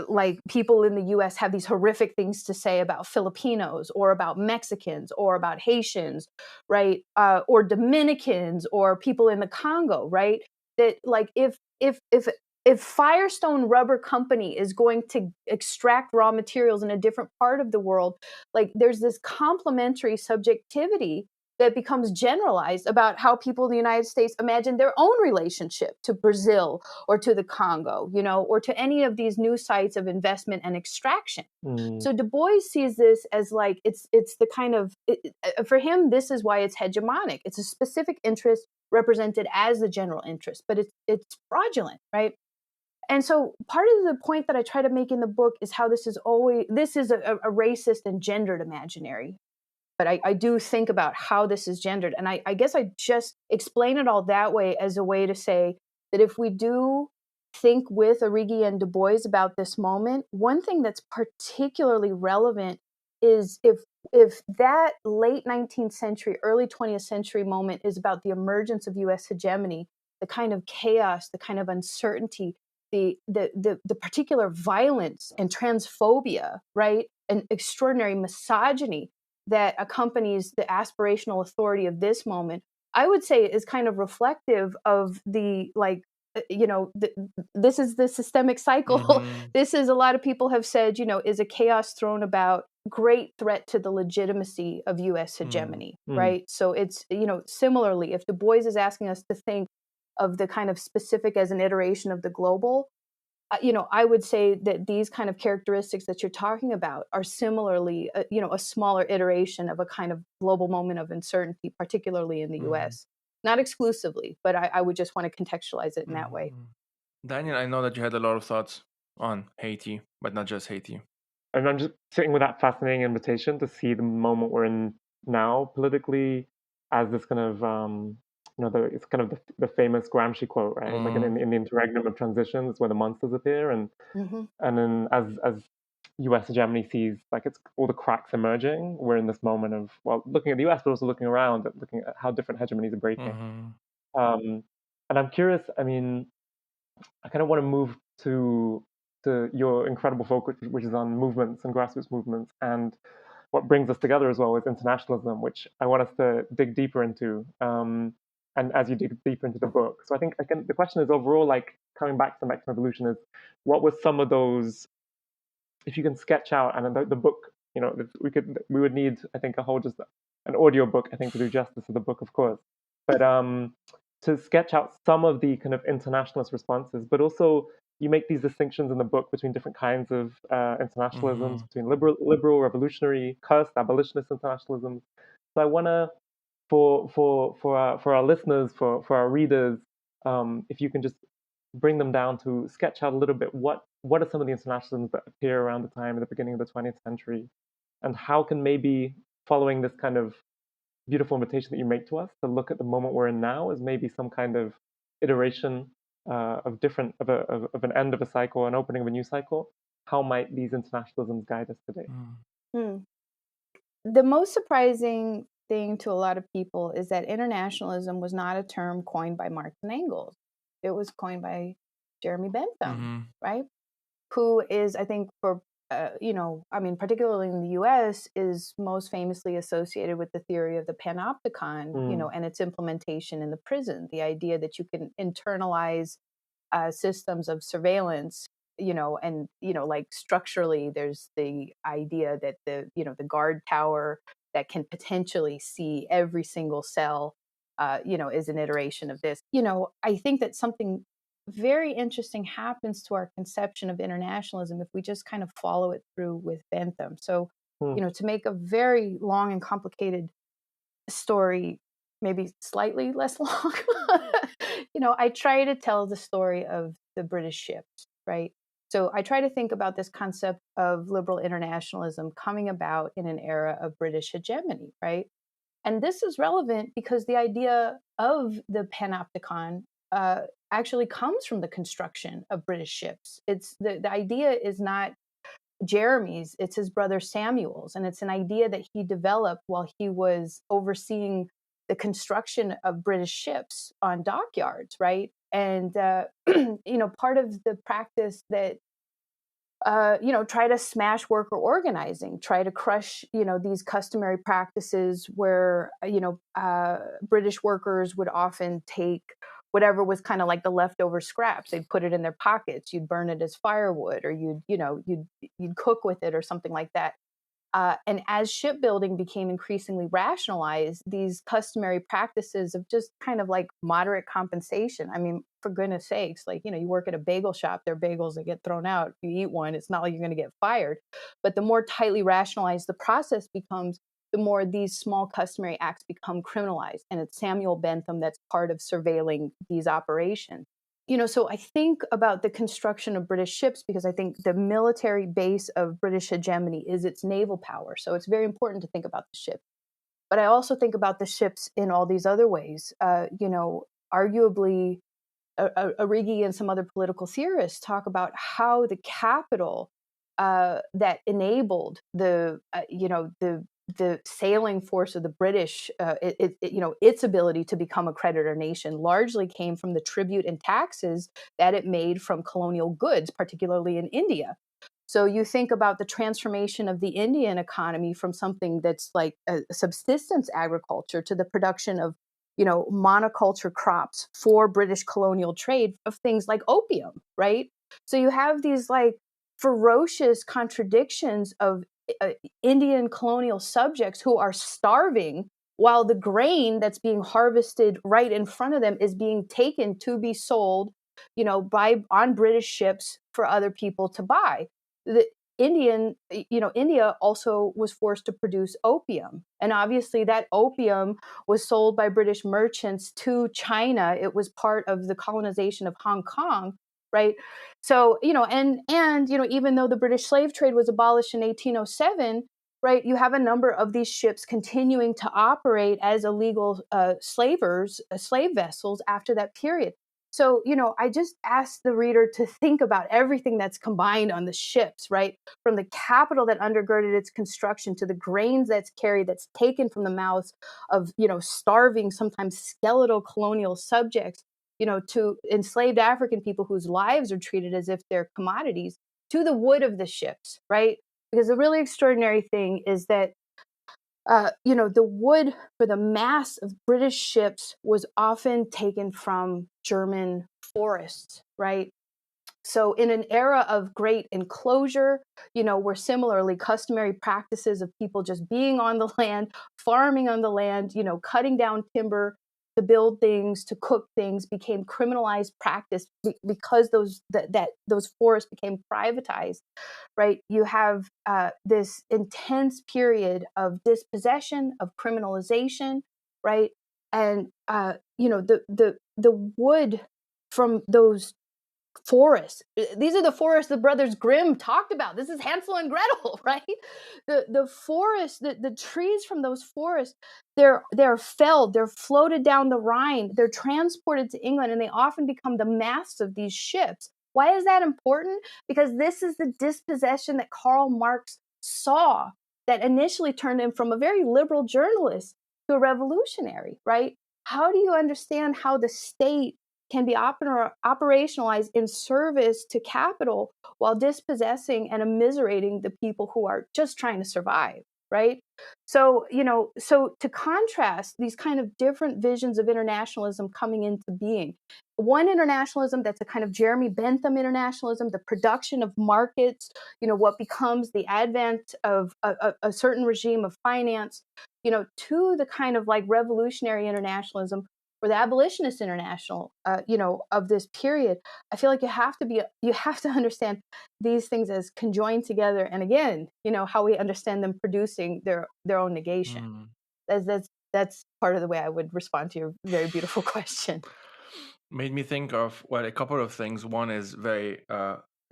like people in the US have these horrific things to say about Filipinos or about Mexicans or about Haitians, right? Or Dominicans or people in the Congo, right? That like if Firestone Rubber Company is going to extract raw materials in a different part of the world, like there's this complementary subjectivity that becomes generalized about how people in the United States imagine their own relationship to Brazil or to the Congo, or to any of these new sites of investment and extraction. So Du Bois sees this as like, it's the kind of, for him, this is why it's hegemonic. It's a specific interest represented as the general interest, but it's fraudulent, right? And so part of the point that I try to make in the book is how this is a racist and gendered imaginary. But I do think about how this is gendered. And I guess I just explain it all that way as a way to say that if we do think with Arrighi and Du Bois about this moment, one thing that's particularly relevant is if that late 19th century, early 20th century moment is about the emergence of US hegemony, the kind of chaos, the kind of uncertainty, the particular violence and transphobia, right? And extraordinary misogyny that accompanies the aspirational authority of this moment, I would say is kind of reflective of the, like, this is the systemic cycle. Mm-hmm. This is, a lot of people have said, is a chaos thrown about great threat to the legitimacy of US hegemony, right? So it's, similarly, if Du Bois is asking us to think of the kind of specific as an iteration of the global, I would say that these kind of characteristics that you're talking about are similarly, a smaller iteration of a kind of global moment of uncertainty, particularly in the US. Not exclusively, but I would just want to contextualize it in that way. Daniel, I know that you had a lot of thoughts on Haiti, but not just Haiti. And I'm just sitting with that fascinating invitation to see the moment we're in now politically as this kind of, it's kind of the famous Gramsci quote, right? Like in the interregnum of transitions where the monsters appear, and then as U.S. hegemony sees like it's all the cracks emerging, we're in this moment of, well, looking at the U.S. but also looking around, looking at how different hegemonies are breaking. And I'm curious. I mean, I kind of want to move to your incredible focus, which is on movements and grassroots movements, and what brings us together as well is internationalism, which I want us to dig deeper into. And as you dig deeper into the book, so I think again the question is overall, like coming back to the Mexican Revolution, is what were some of those, if you can sketch out, and the book, we would need, I think, a whole just an audio book, I think, to do justice to the book, of course, but to sketch out some of the kind of internationalist responses, but also you make these distinctions in the book between different kinds of internationalisms, between liberal, revolutionary, cursed, abolitionist internationalisms. So I want to, for our listeners, for our readers, if you can just bring them down to sketch out a little bit what are some of the internationalisms that appear around the time at the beginning of the 20th century, and how can maybe following this kind of beautiful invitation that you make to us to look at the moment we're in now as maybe some kind of iteration of an end of a cycle, an opening of a new cycle. How might these internationalisms guide us today? The most surprising thing to a lot of people is that internationalism was not a term coined by Marx and Engels. It was coined by Jeremy Bentham, right? Who is, I think, particularly in the U.S., is most famously associated with the theory of the panopticon, and its implementation in the prison. The idea that you can internalize systems of surveillance, and like structurally, there's the idea that the guard tower that can potentially see every single cell, is an iteration of this. I think that something very interesting happens to our conception of internationalism if we just kind of follow it through with Bentham. So, to make a very long and complicated story maybe slightly less long, I try to tell the story of the British ships, right? So I try to think about this concept of liberal internationalism coming about in an era of British hegemony, right? And this is relevant because the idea of the panopticon actually comes from the construction of British ships. It's the idea is not Jeremy's, it's his brother Samuel's, and it's an idea that he developed while he was overseeing the construction of British ships on dockyards, right? And part of the practice that try to smash worker organizing, try to crush, these customary practices where, British workers would often take whatever was kind of like the leftover scraps. They'd put it in their pockets. You'd burn it as firewood, or you'd cook with it or something like that. And as shipbuilding became increasingly rationalized, these customary practices of just kind of like moderate compensation. I mean, for goodness sakes, like, you work at a bagel shop, there are bagels that get thrown out. If you eat one, it's not like you're going to get fired. But the more tightly rationalized the process becomes, the more these small customary acts become criminalized. And it's Samuel Bentham that's part of surveilling these operations. so I think about the construction of British ships because I think the military base of British hegemony is its naval power. So it's very important to think about the ship. But I also think about the ships in all these other ways. Arguably, Arrighi and some other political theorists talk about how the capital that enabled the sailing force of the British, its ability to become a creditor nation largely came from the tribute and taxes that it made from colonial goods, particularly in India. So you think about the transformation of the Indian economy from something that's like a subsistence agriculture to the production of, monoculture crops for British colonial trade of things like opium, right? So you have these like ferocious contradictions of Indian colonial subjects who are starving while the grain that's being harvested right in front of them is being taken to be sold, on British ships for other people to buy. The India also was forced to produce opium. And obviously that opium was sold by British merchants to China. It was part of the colonization of Hong Kong, right? So, and even though the British slave trade was abolished in 1807, right, you have a number of these ships continuing to operate as illegal slave vessels after that period. So, I just asked the reader to think about everything that's combined on the ships, right? From the capital that undergirded its construction to the grains that's carried, that's taken from the mouths of, starving, sometimes skeletal colonial subjects, to enslaved African people whose lives are treated as if they're commodities, to the wood of the ships, right? Because the really extraordinary thing is that the wood for the mass of British ships was often taken from German forests, right? So in an era of great enclosure, where similarly customary practices of people just being on the land, farming on the land, cutting down timber to build things, to cook things, became criminalized practice because those forests became privatized, right? You have this intense period of dispossession, of criminalization, right? And the wood from those forests. These are the forests the Brothers Grimm talked about. This is Hansel and Gretel, right? The forest, the trees from those forests, they're felled, they're floated down the Rhine, they're transported to England, and they often become the masts of these ships. Why is that important? Because this is the dispossession that Karl Marx saw that initially turned him from a very liberal journalist to a revolutionary, right? How do you understand how the state can be operationalized in service to capital while dispossessing and immiserating the people who are just trying to survive, right? So, so to contrast these kind of different visions of internationalism coming into being, one internationalism that's a kind of Jeremy Bentham internationalism, the production of markets, what becomes the advent of a certain regime of finance, to the kind of like revolutionary internationalism or the abolitionist international, of this period. I feel like you have to understand these things as conjoined together. And again, how we understand them producing their own negation. That's part of the way I would respond to your very beautiful question. Made me think of, well, a couple of things. One is very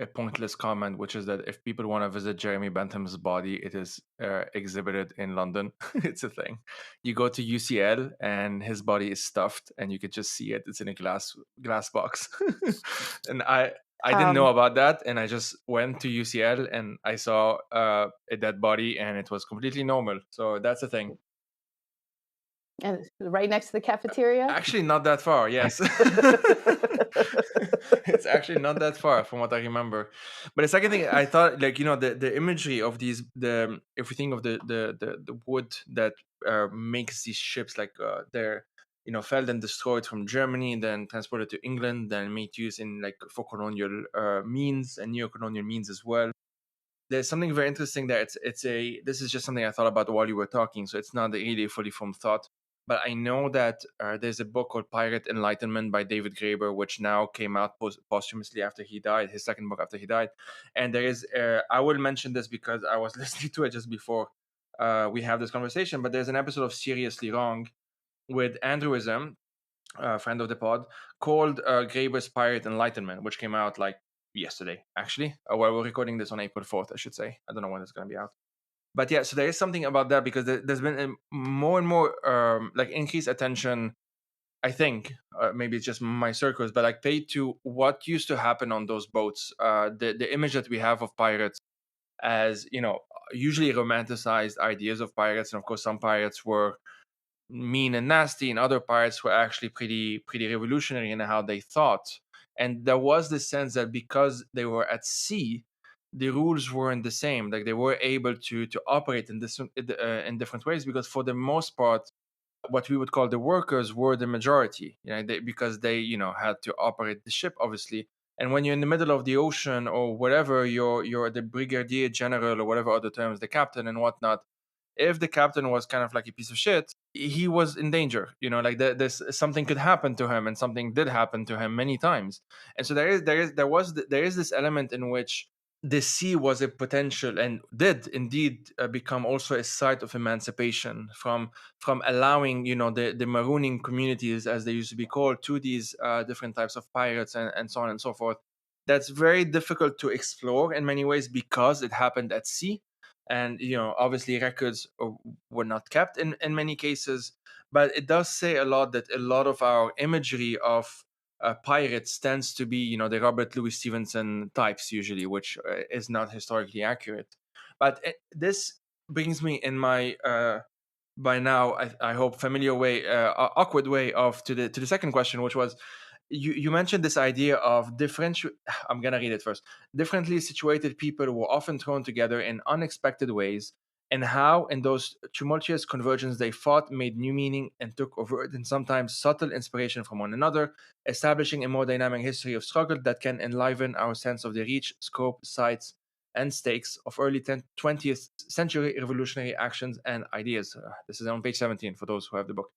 a pointless comment, which is that if people want to visit Jeremy Bentham's body, it is exhibited in London. It's a thing. You go to UCL and his body is stuffed, and you could just see it. It's in a glass box. And I didn't know about that, and I just went to UCL and I saw a dead body, and it was completely normal. So that's a thing. And right next to the cafeteria? Actually, not that far, yes. It's actually not that far from what I remember. But the second thing I thought, like, the imagery of these, if we think of the wood that makes these ships, like they're, felled and destroyed from Germany, then transported to England, then made use in like for colonial means and neo-colonial means as well. There's something very interesting there. This is just something I thought about while you were talking, so it's not really a fully formed thought. But I know that there's a book called Pirate Enlightenment by David Graeber, which now came out posthumously after he died, his second book after he died. And there is, I will mention this because I was listening to it just before we have this conversation, but there's an episode of Seriously Wrong with Andrewism, friend of the pod, called Graeber's Pirate Enlightenment, which came out like yesterday, actually. Well, we're recording this on April 4th, I should say. I don't know when it's going to be out. But yeah, so there is something about that, because there's been more and more like increased attention, I think, maybe it's just my circles, but like paid to what used to happen on those boats. The image that we have of pirates as, usually romanticized ideas of pirates, and of course some pirates were mean and nasty, and other pirates were actually pretty revolutionary in how they thought. And there was this sense that because they were at sea, the rules weren't the same. Like, they were able to operate in different ways, because for the most part, what we would call the workers were the majority, because they had to operate the ship, obviously. And when you're in the middle of the ocean or whatever, you're the brigadier general or whatever other terms, the captain and whatnot. If the captain was kind of like a piece of shit, he was in danger. Like there's something could happen to him, and something did happen to him many times. And so there is this element in which the sea was a potential, and did indeed become also a site of emancipation from allowing the marooning communities, as they used to be called, to these different types of pirates, and so on and so forth. That's very difficult to explore in many ways, because it happened at sea, and obviously records were not kept in many cases. But it does say a lot that a lot of our imagery of pirates tends to be the Robert Louis Stevenson types usually, which is not historically accurate. But this brings me in my by now I hope familiar way, awkward way of to the second question, which was, you mentioned this idea of I'm gonna read it first. Differently situated people were often thrown together in unexpected ways, and how in those tumultuous convergences they fought, made new meaning, and took overt and sometimes subtle inspiration from one another, establishing a more dynamic history of struggle that can enliven our sense of the reach, scope, sites, and stakes of early 20th century revolutionary actions and ideas. This is on page 17 for those who have the book.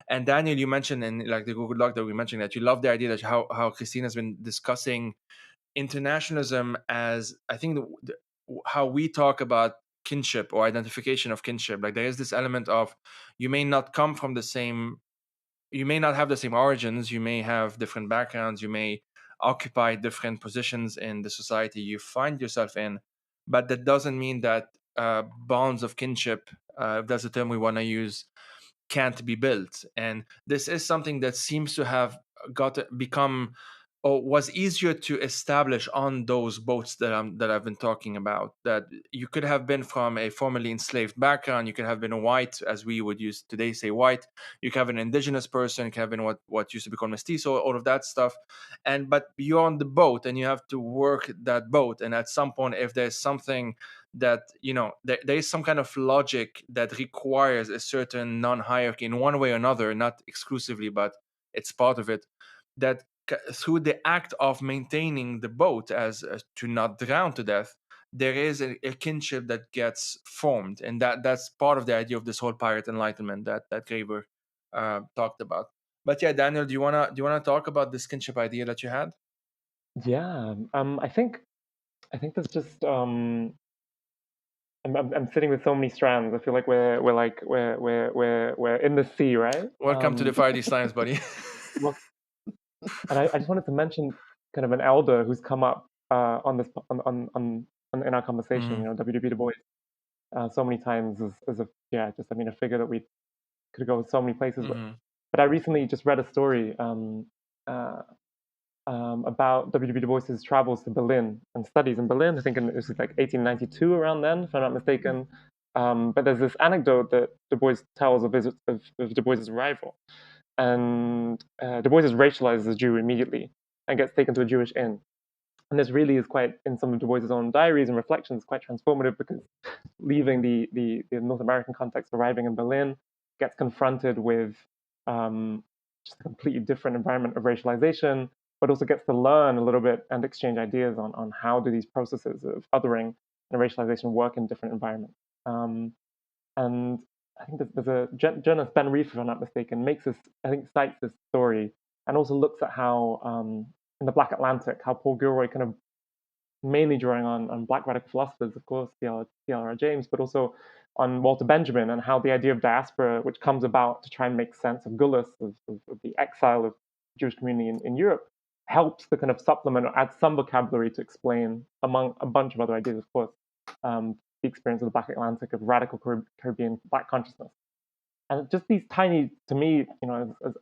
And Daniel, you mentioned in like the Google Doc that we mentioned, that you love the idea that how Christina's been discussing internationalism as, I think, how we talk about kinship or identification of kinship. Like, there is this element of, you may not come from the same, you may not have the same origins, you may have different backgrounds, you may occupy different positions in the society you find yourself in, but that doesn't mean that bonds of kinship, if that's the term we want to use, can't be built. And this is something that seems to have become, or was easier to establish on those boats that I've been talking about. That you could have been from a formerly enslaved background, you could have been a white, as we would use today say white, you could have an indigenous person, you could have been what used to be called mestizo, all of that stuff. But you're on the boat and you have to work that boat, and at some point, if there's something that there is some kind of logic that requires a certain non-hierarchy in one way or another, not exclusively, but it's part of it, that through the act of maintaining the boat as to not drown to death, there is a kinship that gets formed, and that's part of the idea of this whole pirate enlightenment that Graeber talked about. But yeah, Daniel, do you wanna talk about this kinship idea that you had? Yeah, I think that's just I'm sitting with so many strands. I feel like we're in the sea, right? Welcome to the Fire These Times, buddy. Well, and I just wanted to mention kind of an elder who's come up on this on in our conversation. Mhm. W.W. Du Bois, so many times as a just I mean a figure that we could go so many places with. Mhm. But I recently just read a story about W.W. Du Bois's travels to Berlin and studies in Berlin. I think it was like 1892 around then, if I'm not mistaken. But there's this anecdote that Du Bois tells of Du Bois's arrival. And Du Bois is racialized as a Jew immediately and gets taken to a Jewish inn. And this really is quite, in some of Du Bois's own diaries and reflections, quite transformative, because leaving the North American context, arriving in Berlin, gets confronted with just a completely different environment of racialization, but also gets to learn a little bit and exchange ideas on how do these processes of othering and racialization work in different environments. And I think there's a journalist, Ben Reef, if I'm not mistaken, makes this, I think, cites this story and also looks at how in the Black Atlantic, how Paul Gilroy kind of mainly drawing on Black radical philosophers, of course, C.L.R. James, but also on Walter Benjamin and how the idea of diaspora, which comes about to try and make sense of Gullus, of the exile of the Jewish community in Europe, helps to kind of supplement or add some vocabulary to explain, among a bunch of other ideas, of course, the experience of the Black Atlantic, of radical Caribbean Black consciousness. And just these tiny, to me,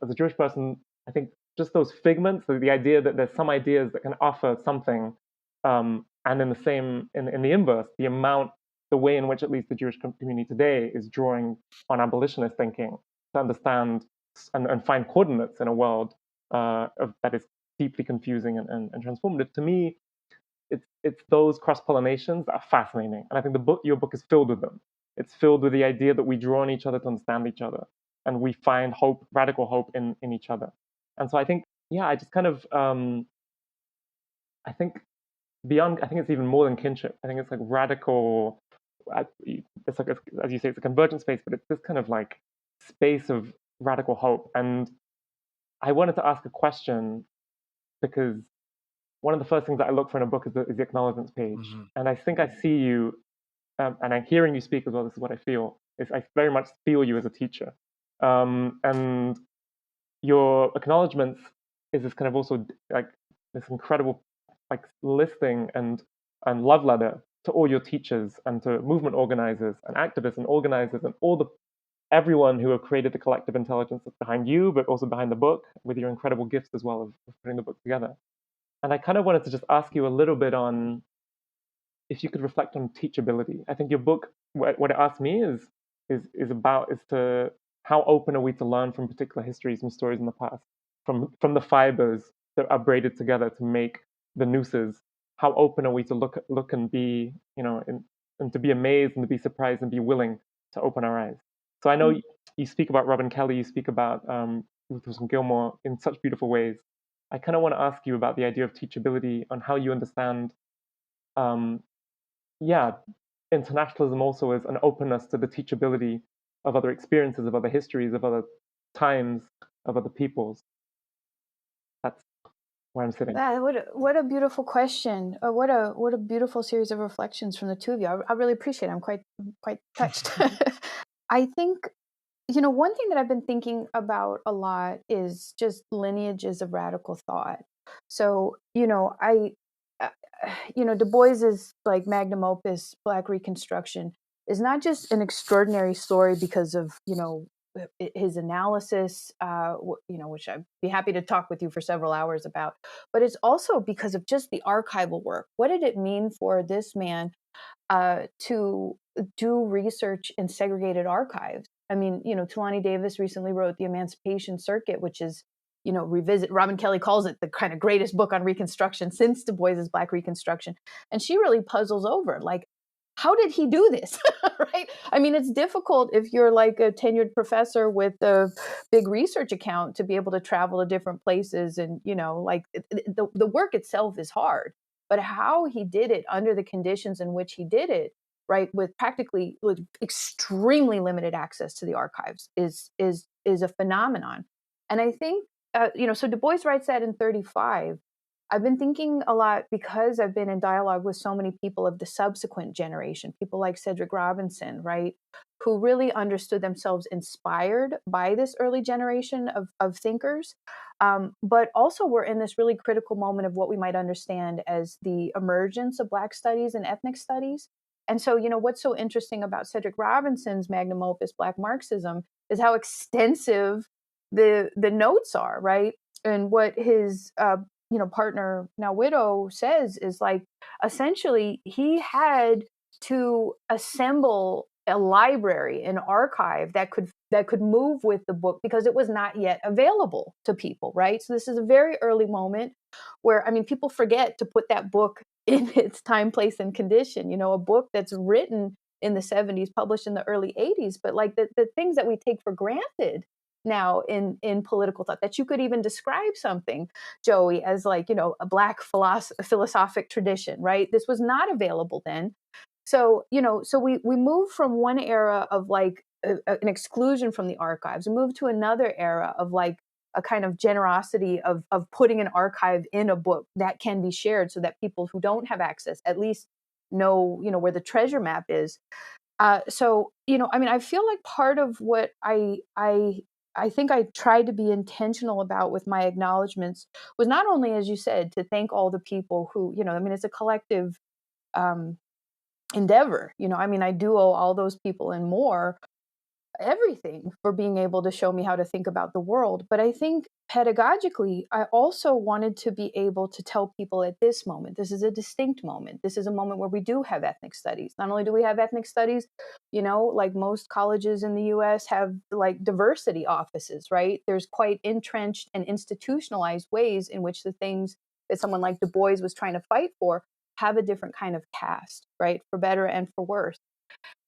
as a Jewish person, I think just those figments, the idea that there's some ideas that can offer something, and in the inverse, the way in which at least the Jewish community today is drawing on abolitionist thinking to understand and find coordinates in a world that is deeply confusing and transformative. To me, it's those cross-pollinations that are fascinating. And I think your book is filled with them. It's filled with the idea that we draw on each other to understand each other. And we find hope, radical hope in each other. And so I think, I just kind of, I think it's even more than kinship. I think it's like radical, it's like, as you say, it's a convergent space, but it's this kind of like space of radical hope. And I wanted to ask a question because one of the first things that I look for in a book is the acknowledgements page. Mm-hmm. And I think I see you, and I'm hearing you speak as well, this is what I feel, is I very much feel you as a teacher. And your acknowledgements is this kind of also like this incredible like listing and love letter to all your teachers and to movement organizers and activists and organizers and everyone who have created the collective intelligence that's behind you, but also behind the book with your incredible gifts as well of putting the book together. And I kind of wanted to just ask you a little bit on if you could reflect on teachability. I think your book, what it asks me is to how open are we to learn from particular histories and stories in the past, from the fibers that are braided together to make the nooses. How open are we to look and be, and to be amazed and to be surprised and be willing to open our eyes? So I know you speak about Robin Kelly, you speak about Ruth Wilson Gilmore in such beautiful ways. I kind of want to ask you about the idea of teachability, on how you understand, internationalism also as an openness to the teachability of other experiences, of other histories, of other times, of other peoples. That's where I'm sitting. What a beautiful question. What a beautiful series of reflections from the two of you. I really appreciate it. I'm quite touched. I think, one thing that I've been thinking about a lot is just lineages of radical thought. So, Du Bois's like magnum opus, Black Reconstruction, is not just an extraordinary story because of, his analysis, which I'd be happy to talk with you for several hours about, but it's also because of just the archival work. What did it mean for this man to do research in segregated archives? I mean, Tulani Davis recently wrote The Emancipation Circuit, which is, Robin Kelly calls it the kind of greatest book on Reconstruction since Du Bois's Black Reconstruction. And she really puzzles over, like, how did he do this, right? I mean, it's difficult if you're like a tenured professor with a big research account to be able to travel to different places. And, the work itself is hard. But how he did it under the conditions in which he did it, right, with extremely limited access to the archives is a phenomenon. And I think, so Du Bois writes that in 1935. I've been thinking a lot because I've been in dialogue with so many people of the subsequent generation, people like Cedric Robinson, right, who really understood themselves inspired by this early generation of thinkers, but also we're in this really critical moment of what we might understand as the emergence of Black studies and ethnic studies. And so, what's so interesting about Cedric Robinson's magnum opus, Black Marxism, is how extensive the notes are, right? And what his partner, now widow, says is like, essentially, he had to assemble a library, an archive that could move with the book because it was not yet available to people, right? So this is a very early moment where, people forget to put that book in its time, place, and condition. A book that's written in the 70s, published in the early 80s, but like the things that we take for granted now in political thought, that you could even describe something, Joey, as like, a Black philosophic tradition, right? This was not available then. So, so we move from one era of like an exclusion from the archives, we move to another era of like a kind of generosity of putting an archive in a book that can be shared so that people who don't have access at least know, where the treasure map is. So, I feel like part of what I think I tried to be intentional about with my acknowledgments was not only, as you said, to thank all the people who, it's a collective endeavor. I do owe all those people and more everything for being able to show me how to think about the world. But I think pedagogically, I also wanted to be able to tell people at this moment, this is a distinct moment. This is a moment where we do have ethnic studies. Not only do we have ethnic studies, like most colleges in the US have like diversity offices, right? There's quite entrenched and institutionalized ways in which the things that someone like Du Bois was trying to fight for have a different kind of cast, right? For better and for worse.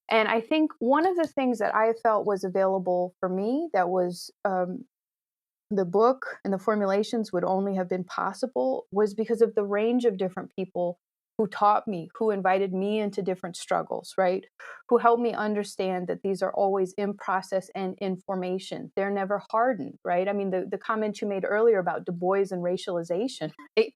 And I think one of the things that I felt was available for me that was the book and the formulations would only have been possible was because of the range of different people who taught me, who invited me into different struggles, right? Who helped me understand that these are always in process and in formation. They're never hardened, right? I mean, the comment you made earlier about Du Bois and racialization, right?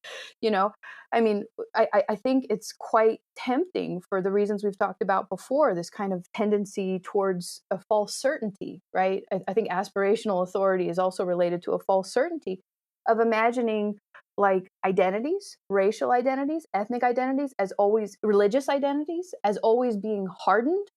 I think it's quite tempting for the reasons we've talked about before, this kind of tendency towards a false certainty, right? I think aspirational authority is also related to a false certainty of imagining like identities, racial identities, ethnic identities as always, religious identities as always being hardened,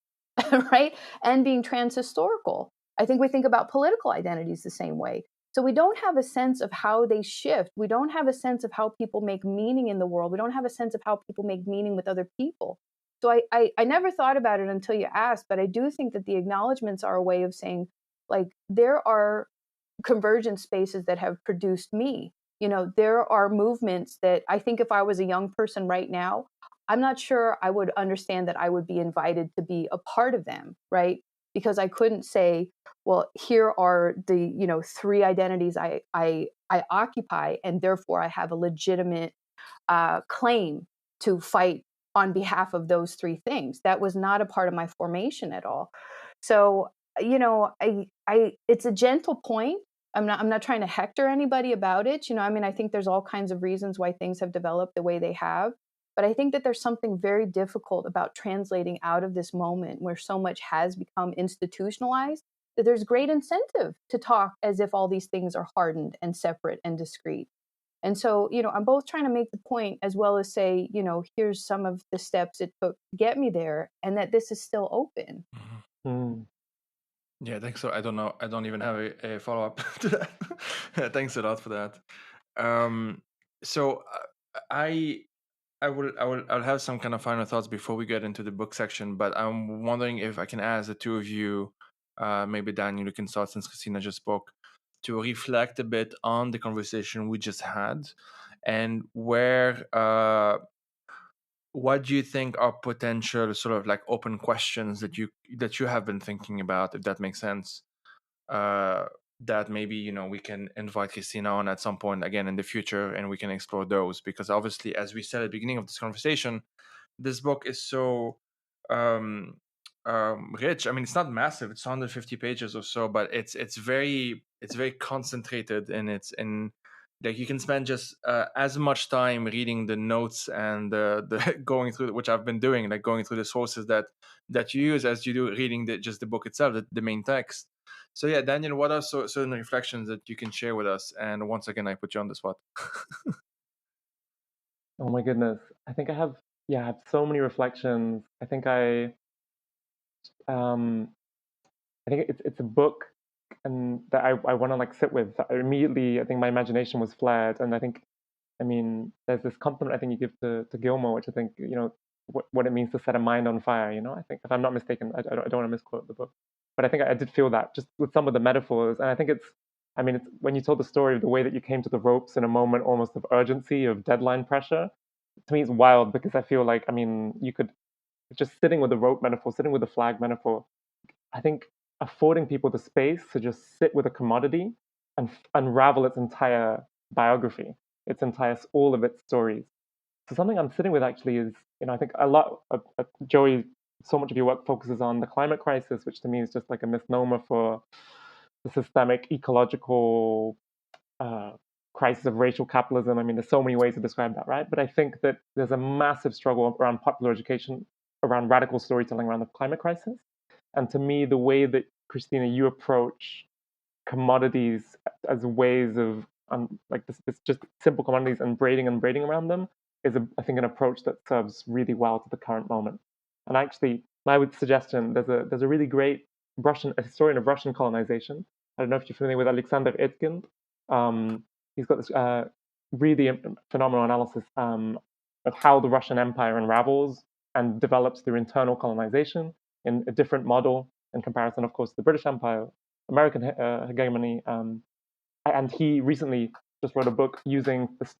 right? And being transhistorical. I think we think about political identities the same way. So we don't have a sense of how they shift. We don't have a sense of how people make meaning in the world. We don't have a sense of how people make meaning with other people. So I never thought about it until you asked, but I do think that the acknowledgments are a way of saying, like, there are convergent spaces that have produced me. There are movements that I think if I was a young person right now, I'm not sure I would understand that I would be invited to be a part of them, right? Because I couldn't say, well, here are the, 3 identities I occupy, and therefore I have a legitimate claim to fight on behalf of those 3 things. That was not a part of my formation at all. So, it's a gentle point. I'm not trying to hector anybody about it. I think there's all kinds of reasons why things have developed the way they have. But I think that there's something very difficult about translating out of this moment where so much has become institutionalized, that there's great incentive to talk as if all these things are hardened and separate and discrete. And so, I'm both trying to make the point as well as say, here's some of the steps it took to get me there, and that this is still open. Mm. Yeah, thanks. So I don't know. I don't even have a follow up to that. Thanks a lot for that. So I'll have some kind of final thoughts before we get into the book section. But I'm wondering if I can ask the two of you, maybe Daniel, you can start since Christina just spoke, to reflect a bit on the conversation we just had, and where what do you think are potential sort of like open questions that you have been thinking about, if that makes sense, that maybe we can invite Christina on at some point again in the future, and we can explore those, because obviously, as we said at the beginning of this conversation, this book is so rich. I mean, it's not massive, it's 150 pages or so, but it's very concentrated, and it's in like you can spend just as much time reading the notes and the going through, which I've been doing, like going through the sources that you use, as you do reading just the book itself, the main text. So yeah, Daniel, what are certain reflections that you can share with us? And once again, I put you on the spot. Oh my goodness. I think I have so many reflections. I think um it's a book and that I want to like sit with. Immediately, I think my imagination was flared, and I mean, there's this compliment I think you give to Gilmore, which I think what it means to set a mind on fire. I think, if I'm not mistaken, I don't want to misquote the book, but I think I did feel that just with some of the metaphors, and I think it's when you told the story of the way that you came to the ropes in a moment almost of urgency, of deadline pressure. To me, it's wild because I feel like you could just sitting with the rope metaphor, sitting with the flag metaphor. I think affording people the space to just sit with a commodity and unravel its entire biography, all of its stories. So something I'm sitting with actually is, I think a lot of Joey, so much of your work focuses on the climate crisis, which to me is just like a misnomer for the systemic ecological crisis of racial capitalism. I mean, there's so many ways to describe that, right? But I think that there's a massive struggle around popular education, around radical storytelling around the climate crisis. And to me, the way that, Christina, you approach commodities as ways of like this just simple commodities and braiding around them is, I think, an approach that serves really well to the current moment. And actually, my suggestion, there's a really great a historian of Russian colonization. I don't know if you're familiar with Alexandra Kollontai. He's got this really phenomenal analysis of how the Russian Empire unravels and develops through internal colonization in a different model in comparison, of course, to the British Empire, American hegemony. And he recently just wrote a book using this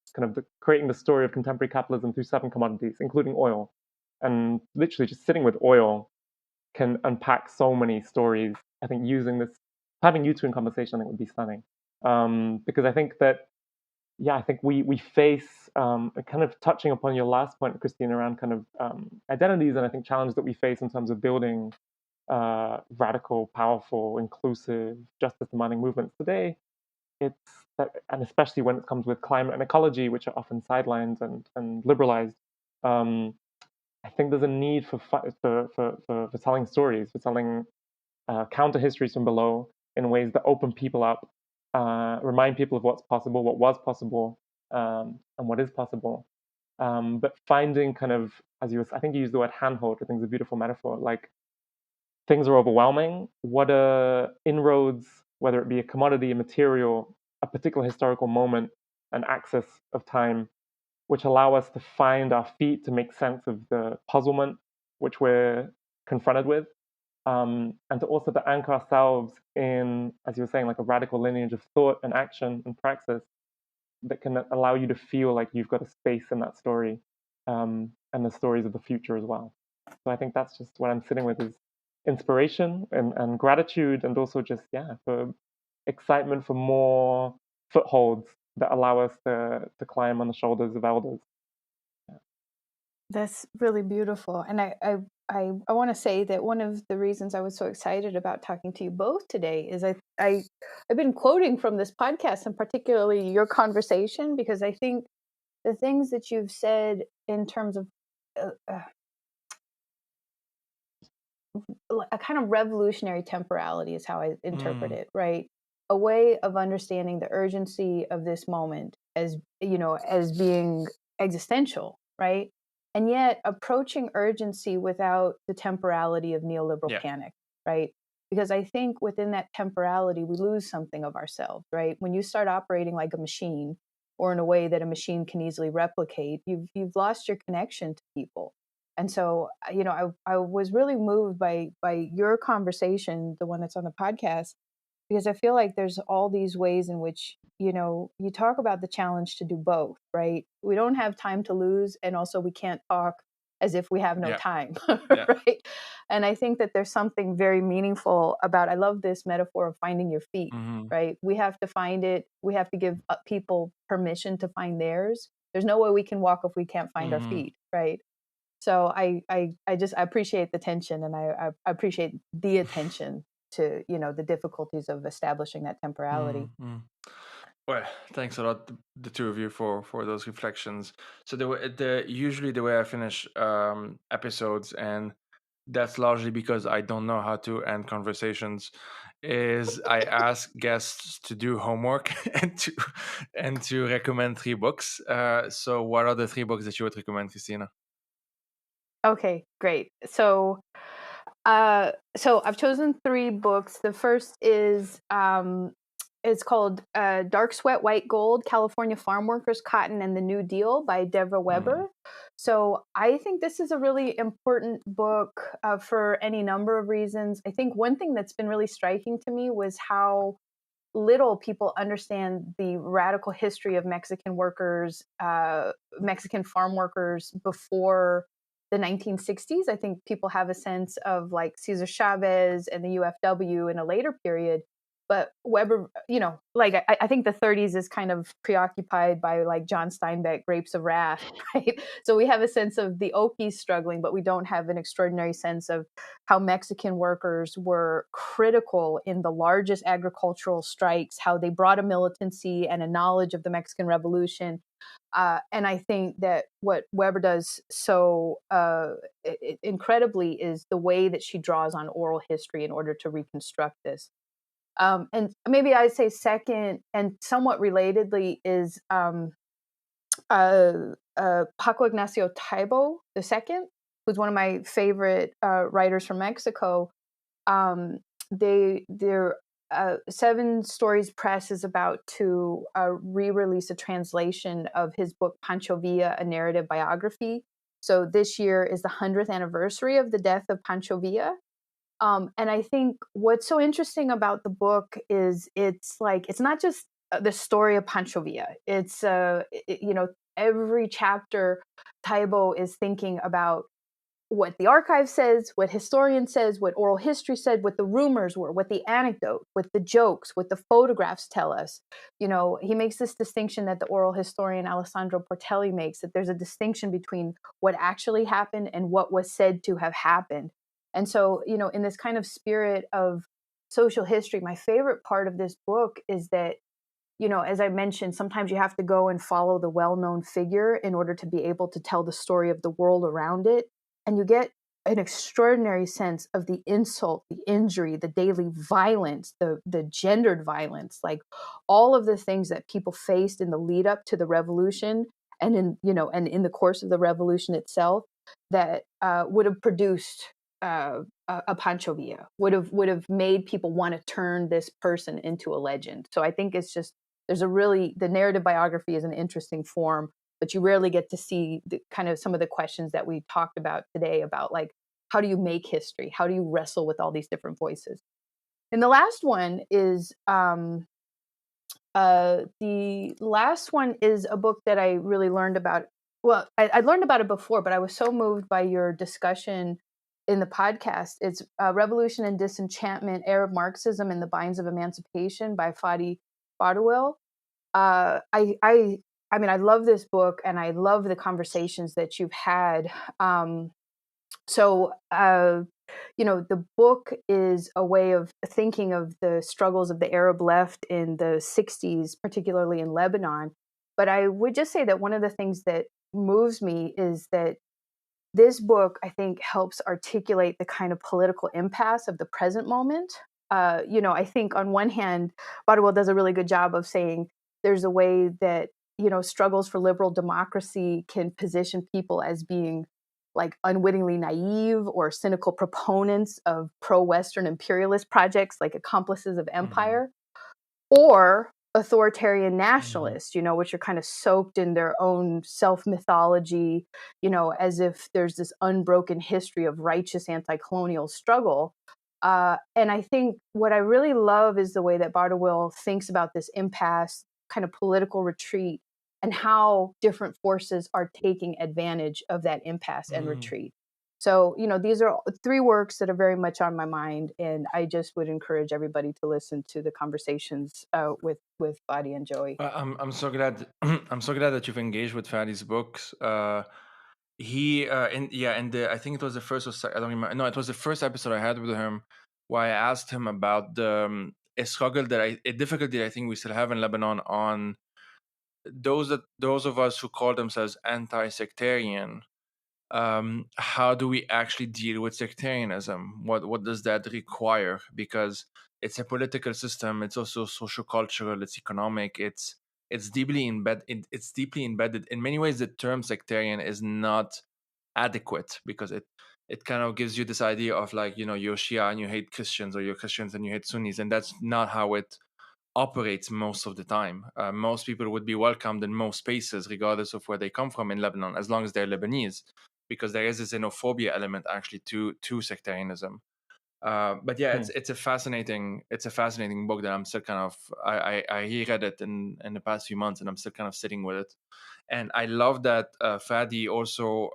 creating the story of contemporary capitalism through 7 commodities, including oil. And literally just sitting with oil can unpack so many stories. I think having you two in conversation, I think would be stunning. Because I think that, I think we face, kind of touching upon your last point, Christina, around kind of identities and I think challenges that we face in terms of building radical, powerful, inclusive, justice-demanding movements today. It's that, and especially when it comes with climate and ecology, which are often sidelined and liberalized. I think there's a need for telling stories, for telling counter histories from below in ways that open people up, remind people of what's possible, what was possible, and what is possible. But finding kind of, I think you used the word handhold, I think is a beautiful metaphor. Like, things are overwhelming. What are inroads, whether it be a commodity, a material, a particular historical moment, an axis of time, which allow us to find our feet to make sense of the puzzlement which we're confronted with, and to also to anchor ourselves in, as you were saying, like a radical lineage of thought and action and praxis that can allow you to feel like you've got a space in that story, and the stories of the future as well. So I think that's just what I'm sitting with, is inspiration and gratitude, and also just for excitement for more footholds that allow us to climb on the shoulders of elders. That's really beautiful. And I want to say that one of the reasons I was so excited about talking to you both today is I've been quoting from this podcast, and particularly your conversation, because I think the things that you've said in terms of a kind of revolutionary temporality is how I interpret it, right? A way of understanding the urgency of this moment as, as being existential, right? And yet approaching urgency without the temporality of neoliberal panic, right? Because I think within that temporality, we lose something of ourselves, right? When you start operating like a machine, or in a way that a machine can easily replicate, you've lost your connection to people. And so, I was really moved by your conversation, the one that's on the podcast, because I feel like there's all these ways in which, you talk about the challenge to do both, right? We don't have time to lose, and also we can't talk as if we have no time, right? And I think that there's something very meaningful about, I love this metaphor of finding your feet, right? We have to find it. We have to give people permission to find theirs. There's no way we can walk if we can't find our feet, right? So I appreciate the tension, and I appreciate the attention to, the difficulties of establishing that temporality. Well, thanks a lot, the two of you, for those reflections. So usually the way I finish episodes, and that's largely because I don't know how to end conversations, is I ask guests to do homework and to recommend 3 books. So what are the 3 books that you would recommend, Christina? Okay, great. So I've chosen 3 books. The first is it's called Dark Sweat, White Gold, California Farm Workers, Cotton, and the New Deal by Deborah Weber. So I think this is a really important book for any number of reasons. I think one thing that's been really striking to me was how little people understand the radical history of Mexican workers, Mexican farm workers before the 1960s. I think people have a sense of like Cesar Chavez and the UFW in a later period. but Weber, like I think the 30s is kind of preoccupied by like John Steinbeck, Grapes of Wrath, right? So we have a sense of the Okies struggling, but we don't have an extraordinary sense of how Mexican workers were critical in the largest agricultural strikes, how they brought a militancy and a knowledge of the Mexican Revolution. And I think that what Weber does so incredibly is the way that she draws on oral history in order to reconstruct this. And maybe I'd say second, and somewhat relatedly, is Paco Ignacio Taibo II, who's one of my favorite writers from Mexico. Their Seven Stories Press is about to re-release a translation of his book Pancho Villa, a narrative biography. So this year is the 100th anniversary of the death of Pancho Villa. And I think what's so interesting about the book is it's not just the story of Pancho Villa. It's every chapter Taibo is thinking about what the archive says, what historian says, what oral history said, what the rumors were, what the anecdote, what the jokes, what the photographs tell us. He makes this distinction that the oral historian Alessandro Portelli makes, that there's a distinction between what actually happened and what was said to have happened. And so, in this kind of spirit of social history, my favorite part of this book is that, as I mentioned, sometimes you have to go and follow the well-known figure in order to be able to tell the story of the world around it. And you get an extraordinary sense of the insult, the injury, the daily violence, the gendered violence, like all of the things that people faced in the lead up to the revolution and in the course of the revolution itself that would have produced a Pancho Villa, would have made people want to turn this person into a legend. So I think it's just, the narrative biography is an interesting form, but you rarely get to see the kind of some of the questions that we talked about today about like, how do you make history? How do you wrestle with all these different voices? And the last one is a book that I really learned about. Well, I'd learned about it before, but I was so moved by your discussion in the podcast. It's Revolution and Disenchantment, Arab Marxism and the Binds of Emancipation by Fadi Bardawil. I mean, I love this book and I love the conversations that you've had. The book is a way of thinking of the struggles of the Arab left in the 60s, particularly in Lebanon. But I would just say that one of the things that moves me is that this book, I think, helps articulate the kind of political impasse of the present moment. I think on one hand, Bardawil does a really good job of saying there's a way that, struggles for liberal democracy can position people as being like unwittingly naive or cynical proponents of pro-Western imperialist projects, like accomplices of empire, or authoritarian nationalists, which are kind of soaked in their own self-mythology, as if there's this unbroken history of righteous anti-colonial struggle. And I think what I really love is the way that Bardawil thinks about this impasse, kind of political retreat, and how different forces are taking advantage of that impasse and retreat. So, these are three works that are very much on my mind, and I just would encourage everybody to listen to the conversations with Fadi and Joey. I'm so glad. I'm so glad that you've engaged with Fadi's books. I think it was the first. I don't remember. No, it was the first episode I had with him, where I asked him about a difficulty that I think we still have in Lebanon on those of us who call themselves anti-sectarian. How do we actually deal with sectarianism? What does that require? Because it's a political system. It's also socio-cultural. It's economic. It's deeply embedded. It's deeply embedded. In many ways, the term sectarian is not adequate because it kind of gives you this idea of like, you're Shia and you hate Christians, or you're Christians and you hate Sunnis, and that's not how it operates most of the time. Most people would be welcomed in most spaces, regardless of where they come from in Lebanon, as long as they're Lebanese, because there is a xenophobia element actually to sectarianism. But yeah, it's a fascinating book that I'm still kind of I reread it in the past few months, and I'm still kind of sitting with it. And I love that Fadi also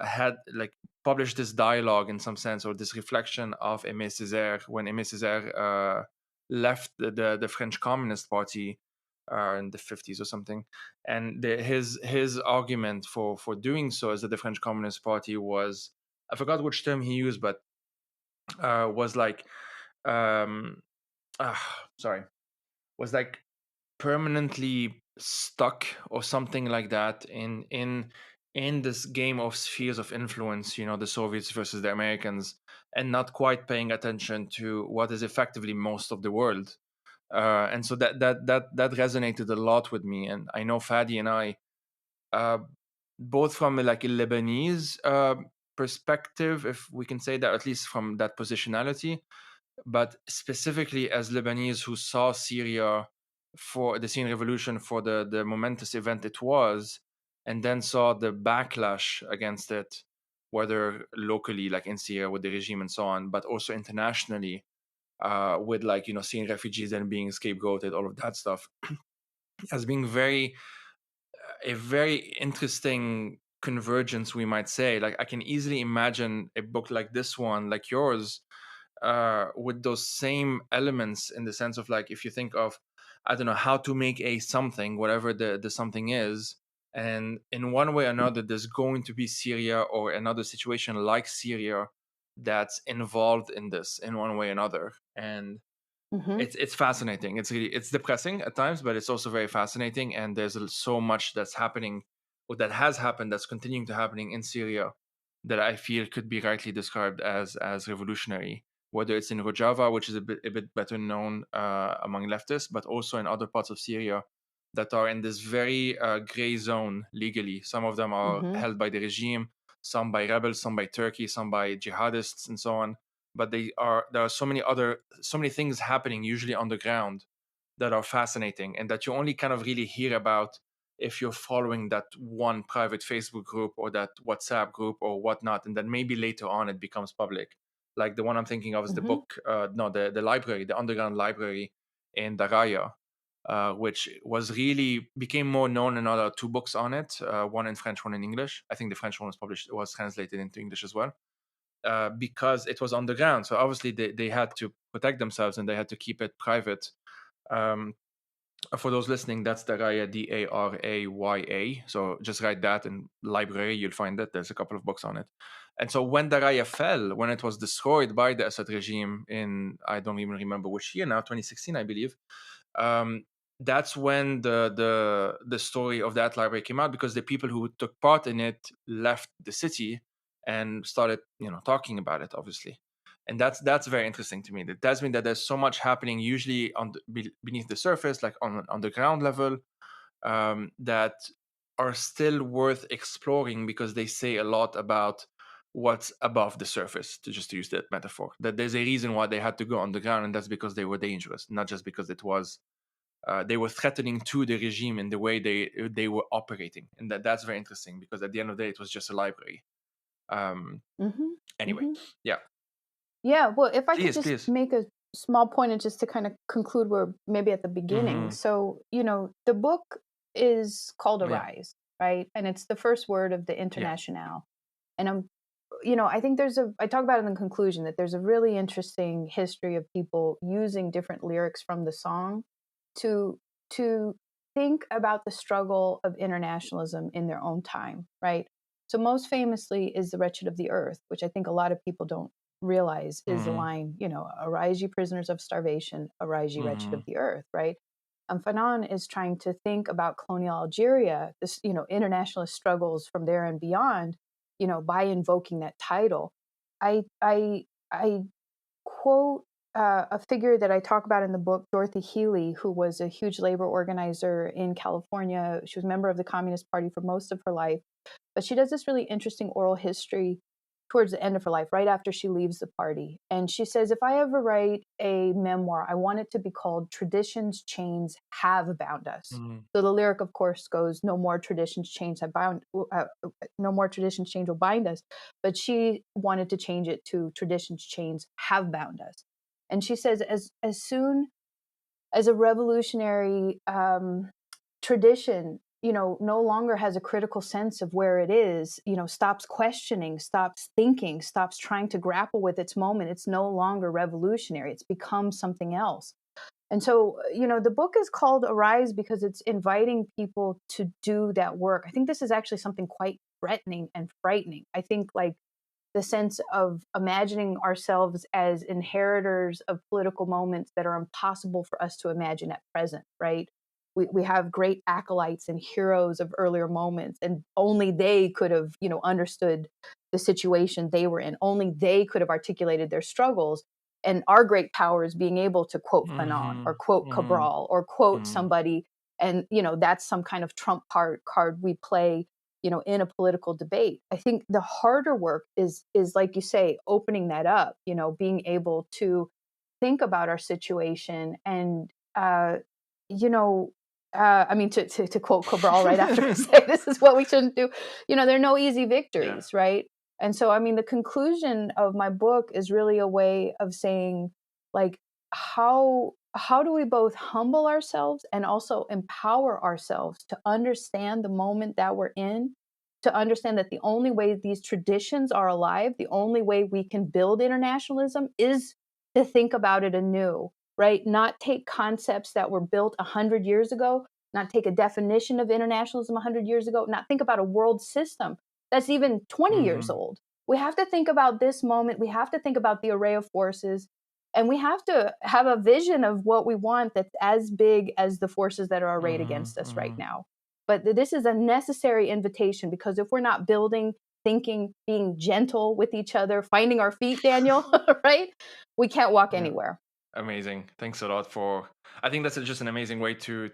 had like published this dialogue in some sense, or this reflection of Aimé Césaire, when Aimé Césaire left the French Communist Party in the 50s or something. And his argument for doing so is that the French Communist Party was, I forgot which term he used, but was like, um, sorry, was like permanently stuck or something like that in this game of spheres of influence, you know, the Soviets versus the Americans, and not quite paying attention to what is effectively most of the world. And so that resonated a lot with me. And I know Fadi and I, uh, both from like a Lebanese perspective, if we can say that, at least from that positionality, but specifically as Lebanese who saw Syria for the Syrian revolution for the momentous event it was, and then saw the backlash against it, whether locally, like in Syria with the regime and so on, but also internationally, with like, you know, Syrian refugees and being scapegoated, all of that stuff, as being a very interesting convergence, we might say. Like, I can easily imagine a book like this one, like yours, with those same elements, in the sense of, like, if you think of, I don't know, how to make a something, whatever the something is, and in one way or another, there's going to be Syria or another situation like Syria that's involved in this in one way or another. And Mm-hmm. it's fascinating. It's depressing at times, but it's also very fascinating. And there's so much that's happening, or that has happened, that's continuing to happening in Syria, that I feel could be rightly described as revolutionary. Whether it's in Rojava, which is a bit better known among leftists, but also in other parts of Syria that are in this very gray zone legally. Some of them are Mm-hmm. held by the regime, some by rebels, some by Turkey, some by jihadists, and so on. But there are so many things happening, usually on the ground, that are fascinating, and that you only kind of really hear about if you're following that one private Facebook group or that WhatsApp group or whatnot, and then maybe later on it becomes public. Like the one I'm thinking of is the Mm-hmm. book, the library, the underground library in Daraya, which became more known. Another two books on it, one in French, one in English. I think the French one was translated into English as well, because it was underground. So obviously they had to protect themselves and they had to keep it private. Um, for those listening, that's Daraya, Daraya. So just write that in library, you'll find it. There's a couple of books on it. And so when Daraya fell, when it was destroyed by the Assad regime in, I don't even remember which year now, 2016, I believe. That's when the story of that library came out, because the people who took part in it left the city and started, you know, talking about it, obviously. And that's very interesting to me. That tells me that there's so much happening, usually beneath the surface, like on the ground level, that are still worth exploring, because they say a lot about what's above the surface, to use that metaphor. That there's a reason why they had to go underground, and that's because they were dangerous, not just because it was they were threatening to the regime in the way they were operating. And that's very interesting, because at the end of the day, it was just a library. Mm-hmm. Anyway, Mm-hmm. yeah. Yeah, well, if I could just Please. make a small point, and just to kind of conclude where maybe at the beginning. Mhm. So, you know, the book is called Yeah. Arise, right? And it's the first word of the Internationale. And I think I talk about it in the conclusion, that there's a really interesting history of people using different lyrics from the song to think about the struggle of internationalism in their own time, right? So most famously is The Wretched of the Earth, which I think a lot of people don't realize is the line, arise ye prisoners of starvation, arise ye wretched of the earth, right? Fanon is trying to think about colonial Algeria, this, internationalist struggles from there and beyond, by invoking that title. I quote a figure that I talk about in the book, Dorothy Healy, who was a huge labor organizer in California. She was a member of the Communist Party for most of her life, but she does this really interesting oral history towards the end of her life, right after she leaves the party. And she says, if I ever write a memoir, I want it to be called Traditions, Chains Have Bound Us. Mm. So the lyric, of course, goes, no more traditions, chains no more traditions, chains will bind us. But she wanted to change it to Traditions, Chains Have Bound Us. And she says, as soon as a revolutionary tradition, no longer has a critical sense of where it is, stops questioning, stops thinking, stops trying to grapple with its moment, it's no longer revolutionary. It's become something else. And so, the book is called Arise because it's inviting people to do that work. I think this is actually something quite threatening and frightening. I think like the sense of imagining ourselves as inheritors of political moments that are impossible for us to imagine at present, right? We have great acolytes and heroes of earlier moments, and only they could have, understood the situation they were in. Only they could have articulated their struggles. And our great power is being able to quote Fanon or quote Cabral or quote somebody. And, that's some kind of trump card we play, in a political debate. I think the harder work is like you say, opening that up, being able to think about our situation and, to quote Cabral right after I say this is what we shouldn't do. There are no easy victories, right? And so, the conclusion of my book is really a way of saying, like, how do we both humble ourselves and also empower ourselves to understand the moment that we're in, to understand that the only way these traditions are alive, the only way we can build internationalism is to think about it anew, right? Not take concepts that were built 100 years ago, not take a definition of internationalism 100 years ago, not think about a world system that's even 20 years old. We have to think about this moment. We have to think about the array of forces. And we have to have a vision of what we want that's as big as the forces that are arrayed against us right now. But this is a necessary invitation, because if we're not building, thinking, being gentle with each other, finding our feet, Daniel, right? We can't walk anywhere. Amazing. Thanks a lot I think that's just an amazing way to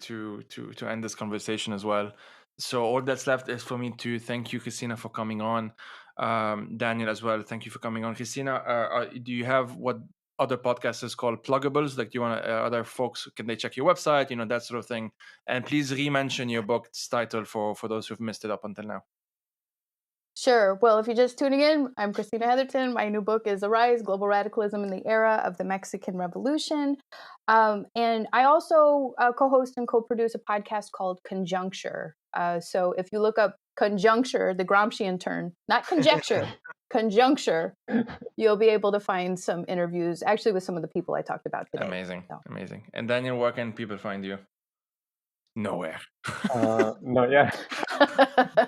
end this conversation as well. So all that's left is for me to thank you, Christina, for coming on. Daniel as well, thank you for coming on. Christina, do you have what other podcasts is called pluggables? Like, do you want other folks, can they check your website, that sort of thing? And please re-mention your book's title for those who've missed it up until now. Sure. Well, if you're just tuning in, I'm Christina Heatherton. My new book is Arise, Global Radicalism in the Era of the Mexican Revolution. And I also co-host and co-produce a podcast called Conjuncture. So if you look up Conjuncture, the Gramscian turn, not conjecture, Conjuncture, you'll be able to find some interviews, actually with some of the people I talked about today. Amazing. And Daniel, where can people find you? Nowhere. No, yeah.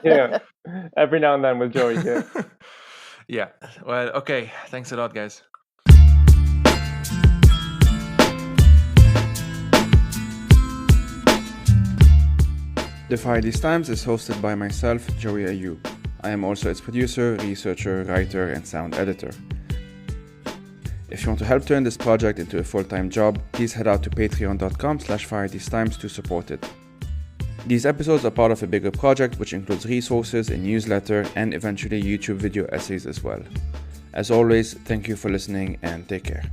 Yeah. Every now and then with Joey here. Yeah. Well, okay. Thanks a lot, guys. The Fire These Times is hosted by myself, Joey Ayub. I am also its producer, researcher, writer, and sound editor. If you want to help turn this project into a full-time job, please head out to patreon.com/firethesetimes to support it. These episodes are part of a bigger project which includes resources, a newsletter, and eventually YouTube video essays as well. As always, thank you for listening and take care.